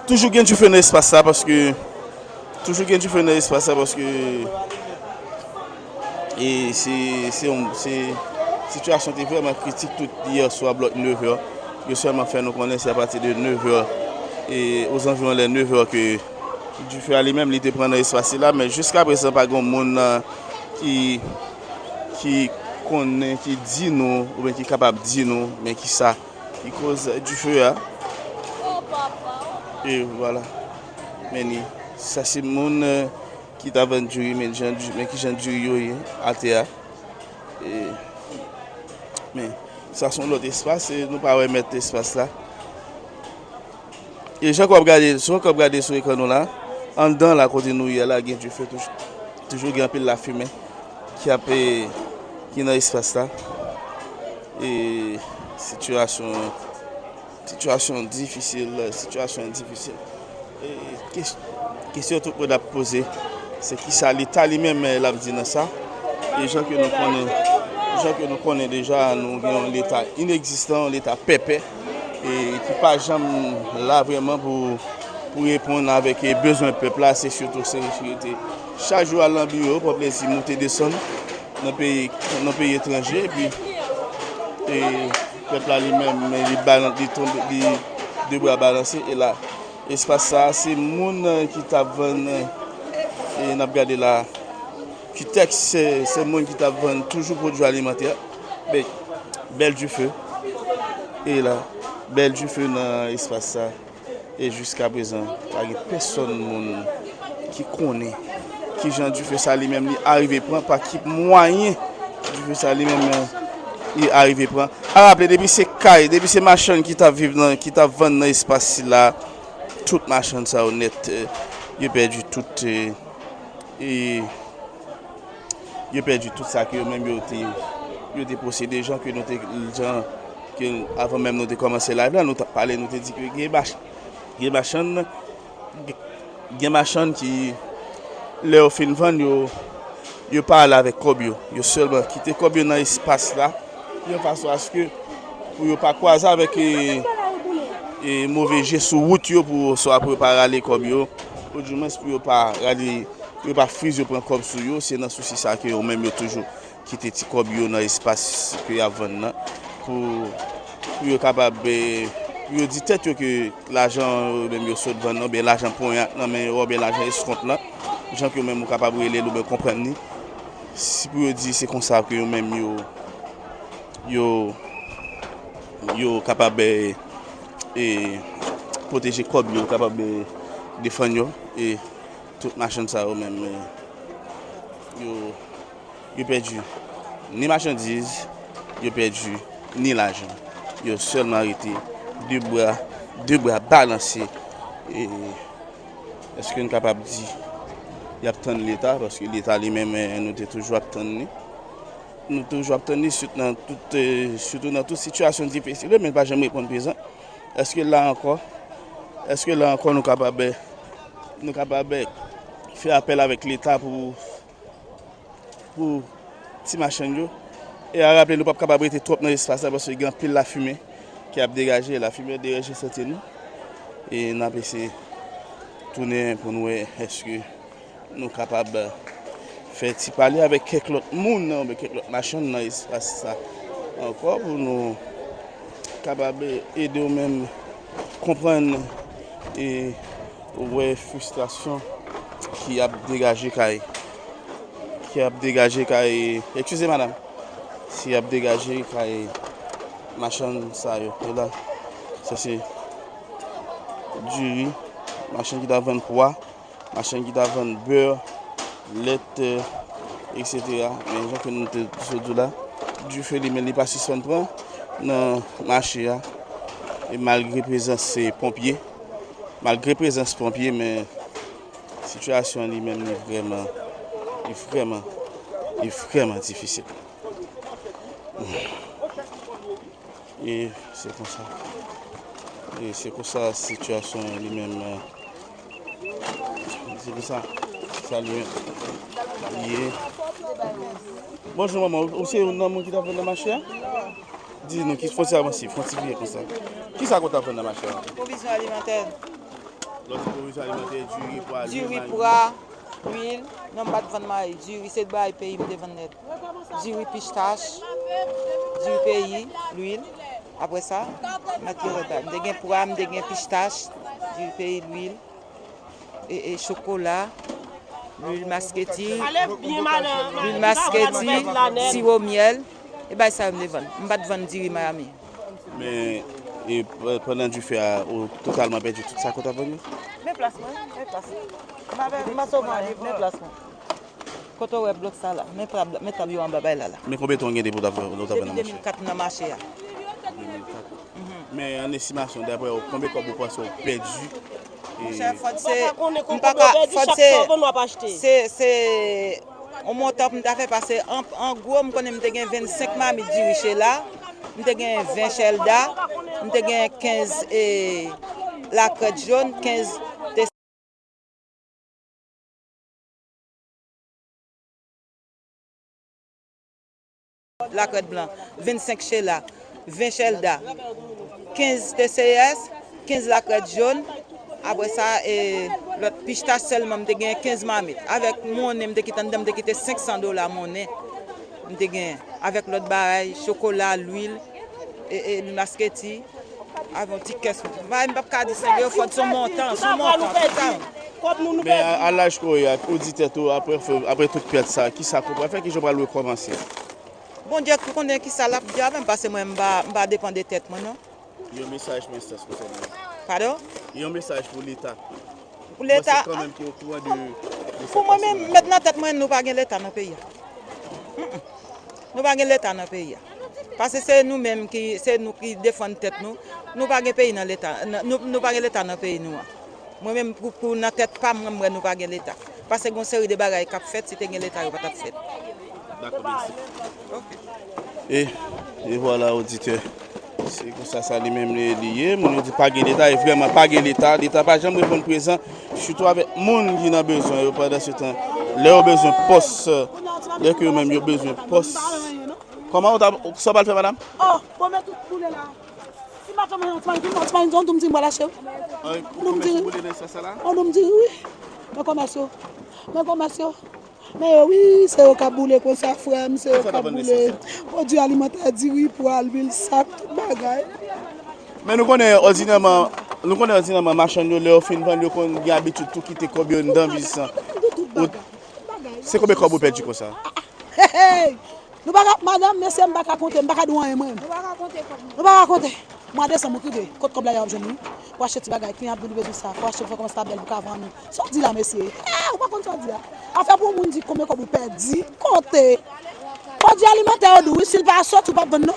Toujours bien du feu dans l'espace ça parce que. Toujours bien du feu dans l'espace ça parce que. Et c'est la situation était vraiment critique tout hier soir, bloc 9h. Je seulement fait nous connaître à partir de 9h et aux environs les 9h que du feu à lui-même il était prendre l'espace là, mais jusqu'à présent pas grand monde qui connaît, qui dit nous ou bien qui est capable de dire nous, mais qui ça, qui cause du feu là. Et voilà. Mais ça c'est le monde qui t'a vendu mais qui j'en du à terre. Mais ça sont l'autre espace et nous ne pouvons pas mettre l'espace là. Et j'ai regardé sur l'écran là, en dedans là côté nous il y a là du feu toujours un peu la fumée qui est dans l'espace là. Et situation difficile. Et question tout pour poser, c'est qui ça l'État lui-même l'a dit dans ça. Et les gens que nous connaissons déjà, nous avons l'État inexistant, l'État pépé, et qui n'est pas jamais là vraiment pour répondre avec les besoins du peuple, là, c'est surtout la sécurité. Chaque jour à l'ambiance, pour plaisir, monter descendre dans les pays étrangers, et puis le peuple lui-même, il deux bras balancés, et là, l'espace ça, c'est le monde qui t'a vendu, et on a regardé là. Qui texte, c'est le monde qui t'a vendu toujours produits alimentaires. Mais Belle du feu. Et là, Belle du feu dans l'espace ça. Et jusqu'à présent, il n'y a personne qui connaît qui Jean du feu ça lui-même arrivé prendre par qui moyen du feu ça lui-même il arrivé prendre. A rappeler depuis c'est caille, depuis c'est machin qui t'a vivre qui t'a vendre dans l'espace là, toute machin ça honnête, il perdu tout et il perdu tout ça que même il était possédé des gens que nous gens que avant même nous de commencer là nous t'a parlé nous t'a dit que il y a machin qui leur fin vendre yo parle avec Kobio yo seulement quitter Kobio dans espace là de façon à ce que pour yo pas croiser avec et mauvais jet sur route yo pour soit préparer aller Kobio ou du moins pour yo pas aller yo pas freeze yo prend comme sur yo c'est dans souci ça que yo même yo toujours quitter ti Kobio dans espace que y a vendre pour yo capable yo dit tête que l'argent même yo saute vendre non bien l'argent pour non mais bien l'argent escompte là gens que même capable de le comprendre si pour dire c'est comme ça que même yo capable et protéger comme yo capable défendre et toute machine ça même yo perdu ni marchandises yo perdu ni l'argent yo seulement arrêté deux bras balancés et est-ce que nous capable de dire il y a tant l'État parce que l'État lui-même nous est toujours attendre nous toujours attendre surtout dans toute situation difficile mais pas jamais répondre présent est-ce que là encore nous capable faire appel avec l'État pour petit machin yo et à rappeler nous pas capable être trop dans l'espace parce que il y a pile la fumée qui a dégagé sorti nous et n'a pas essayé tourner pour nous est-ce que nous capables de faire parler avec quelques autres monde avec quelques autres machines dans l'espace ça encore pour nous capables aider eux même comprendre et ouais frustration qui a dégagé excusez madame si a dégagé machine ça yo et là ça c'est du riz machine qui doit vendre poids machine qui doit vendre beurre lait etc. mais gens que nous te là du fait les mêmes pas suspendre dans marché et malgré présence pompiers mais situation lui-même est vraiment difficile. Et c'est comme ça. Et c'est comme ça la situation lui-même. C'est comme ça. Salut. Bonjour maman, vous c'est un homme qui t'a fait dans ma chair? Dis-nous, qui faut ça aussi, frontifier comme ça. Qui ça qu'on t'a fait dans ma chair? Provision alimentaire. L'autre provision alimentaire, du riz, poids, huile, non pas de vendre maïs, du riz, c'est de bail pays, de vendre net. Du riz pistache, du riz pays, l'huile. Après ça, mettre le retard. Des gains poids, des gains pistache, du riz pays, l'huile et chocolat. L'huile masquetti, sirop miel, et bien ça me vend. Je ne vais pas vendre du riz Miami. Mais et pendant du fait, totalement perdu tout ça qu'on t'a vendu? Mes placements. Mes placements. Quand on bloque ça là, mes tableaux en bas là. Mais combien de temps avez-vous pour t'avoir dans le marché? Depuis 2004 dans le marché. 2004. Mais en estimation, d'après combien vous pensez perdu? C'est on monte pour fait passer en gros on connaît 25 mami du riche là, on 20 chelda, on 15 et la crête jaune, 15 la crête blanc, 25 chelda, 20 chelda, 15 TCS, 15 la crête jaune. Après ça, l'autre pistache seulement, je gagne 15 mamites. Avec mon nez, je quitté $500 mon nez. Avec l'autre baraille, chocolat, l'huile et le masquetti. Avec un petit caisse. Je ne peux pas dire 5 euros, il faut son montant. Mais à l'âge qu'on a, auditeur, après toute perte, ça, qui ça peut faire que je vais recommencer? Bon Dieu, qu'on est qui ça là, même parce que moi, je ne dépend de tête, moi, non? Il y a un message pour l'instant. Pardon? Il y a un message pour l'État. Pour l'État? Quand même qui est au courant de pour moi-même, maintenant, tête, moi, nous n'avons pas l'État dans le pays. Nous n'avons pas l'État dans le pays. Parce que c'est nous-mêmes qui défendons tête nous. Nous n'avons pas pays dans l'État. Nous n'avons pas l'État dans le pays. Moi-même, pour notre tête, pas moi, nous n'avons pas l'État. Parce que une série de bagages qui sont faites, si tu as l'État, il va pas fait. D'accord, merci. Et voilà, auditeur. C'est comme ça lui-même lié. Mon dit pas que l'État est vraiment pas que l'État. L'État pas jamais répondre présent. Surtout avec monde qui a besoin pendant ce temps. Leur besoin poste. Leur que même ont besoin poste. Comment ça va le faire, madame? Oh, bon mais tout boule là. Si ma femme est en train de me lâcher. On me dit oui. Mais commerciaux. Mais oui, c'est au Kaboulé comme ça, frère, c'est au Kaboulé. Produit alimentaire, dit pour l'huile, sac, tout bagaille. Mais nous connaissons ordinairement, marchand de leur fin vendre, nous avons l'habitude de tout quitter combien dans le c'est combien de vous perdez comme ça? Nous madame, monsieur, je ne vais pas compter, je ne vais pas douaner moi. Nous ne compter. Moi, je descends mon crier. Quand comme là, il y a un jeune pour acheter des bagages, qui a besoin de ça, pour acheter comme ça belle pour vendre. Ça dit là, monsieur. Ah, on va compter ça dire. Affaire pour monde dit combien vous perdez, comptez. Produit alimentaire d'où s'il va sortir pas bon non.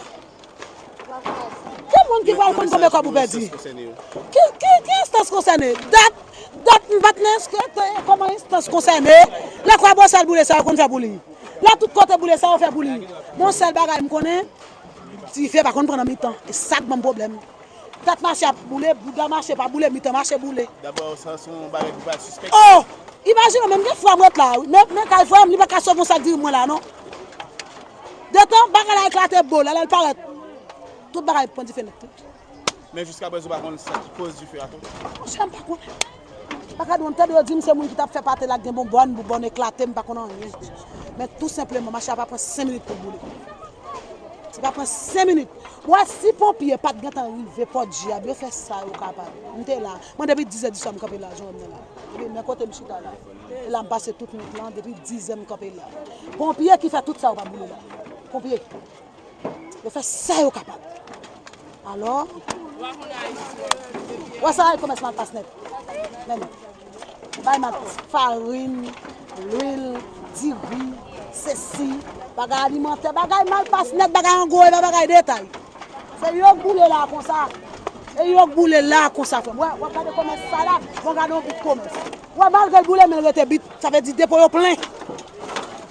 Quel monde qui va compter combien vous perdez? Qui instance concernée? Date comment instance concernée? Là quoi bon ça boule ça on fait boule. Là tout côté boule ça on fait boule. Mon seul bagage me connaît. Si fait par contre prendre mi-temps et ça mon problème. Date marché à boule, bouga marché pas boule, mi-temps marché boule. D'abord ça son bagage pas suspect. Oh, imagine même des fois moi là, même quand fois me pas ka sauver ça dire moi là non. De temps bagage la éclater bol, elle paraît. Tout bagage point différent. Mais jusqu'à présent par contre ça qui cause du feu à tout. J'aime pas quoi. Pas de on dit c'est moi qui t'a fait partir là des bonbonnes éclater me pas connait rien. Mais tout simplement marché pas prendre 5 minutes pour bouler. Ça va prendre 5 minutes. Moi, si pompier pas de temps arrivé, pas de diable, je fais ça au capable. On est là. Moi, depuis 10 heures du soir, je suis là. Mais côté je suis là. Et là, je passe toute nuit là. Depuis 10 heures, je suis là. Pompier qui fait tout ça, on va bouler là. Pompier. Je fais ça au capable. Alors, ouais, ça, il commence à passer net. Même. Farine, l'huile, du riz, ceci. Bagay alimentaire, bagay mal passe net, bagay en gros et bagay détail. C'est yo boule là comme ça. Et yo boule là comme ça. Ouais, regardez comment ça là, regardez un peu commerce. Ouais, malgré boule mais rete bit, ça veut dire dépôt plein.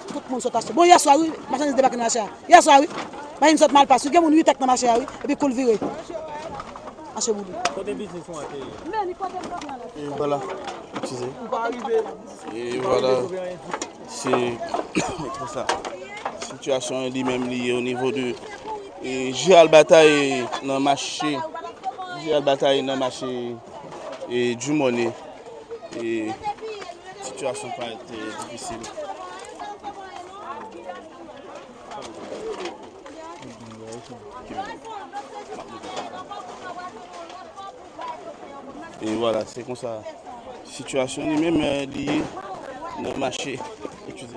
Tout le monde saute acheter. Bon hier soir oui, marchandise débarqué dans marché. Hier soir oui. Bah une saute mal passe. Il y a mon 8 dans marché oui et puis coule virer. Acheter boule. Côté business on a payé. Mais côté problème là. Et voilà. Excusez. Et voilà. C'est comme ça. Situation lui-même liée au niveau de gérer la bataille dans le marché. Gérer la bataille dans le marché et du monnaie. Et la situation peut être difficile. Et voilà, c'est comme ça. Situation lui-même liée dans le marché. Excusez.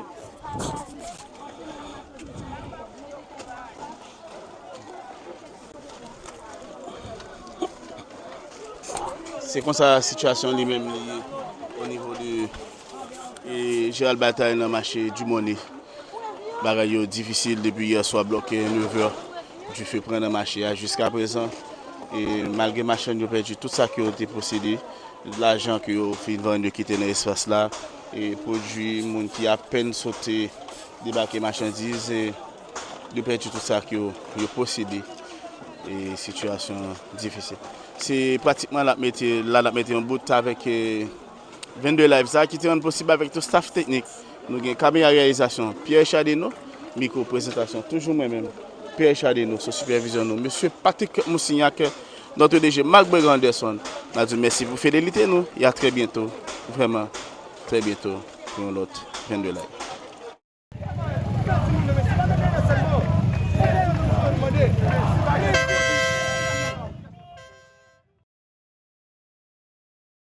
C'est comme ça la situation lui-même au niveau de gérer la bataille dans le marché du monnaie. Bagaille difficile depuis hier soir bloqué 9h du fait prendre le marché jusqu'à présent. Et malgré ma chaîne, j'ai perdu tout ça qui a été possédé, l'argent qui a fait vendre quitter dans l'espace là, et produits, monde qui a à peine sauté, débarquer marchandises, et j'ai perdu tout ça qui a possédé. Et situation difficile. C'est pratiquement la mettre en bout avec 22 lives ça qui est possible avec tout staff technique. Nous avons caméra réalisation, Pierre Chadeno, micro-présentation, toujours moi-même. Pierre Chadeno, sur supervision nous. Monsieur Patrick Moussignac, notre DG Marc Anderson. Nous avons dit merci pour fidélité nous. Et à très bientôt, vraiment très bientôt pour l'autre 22 lives.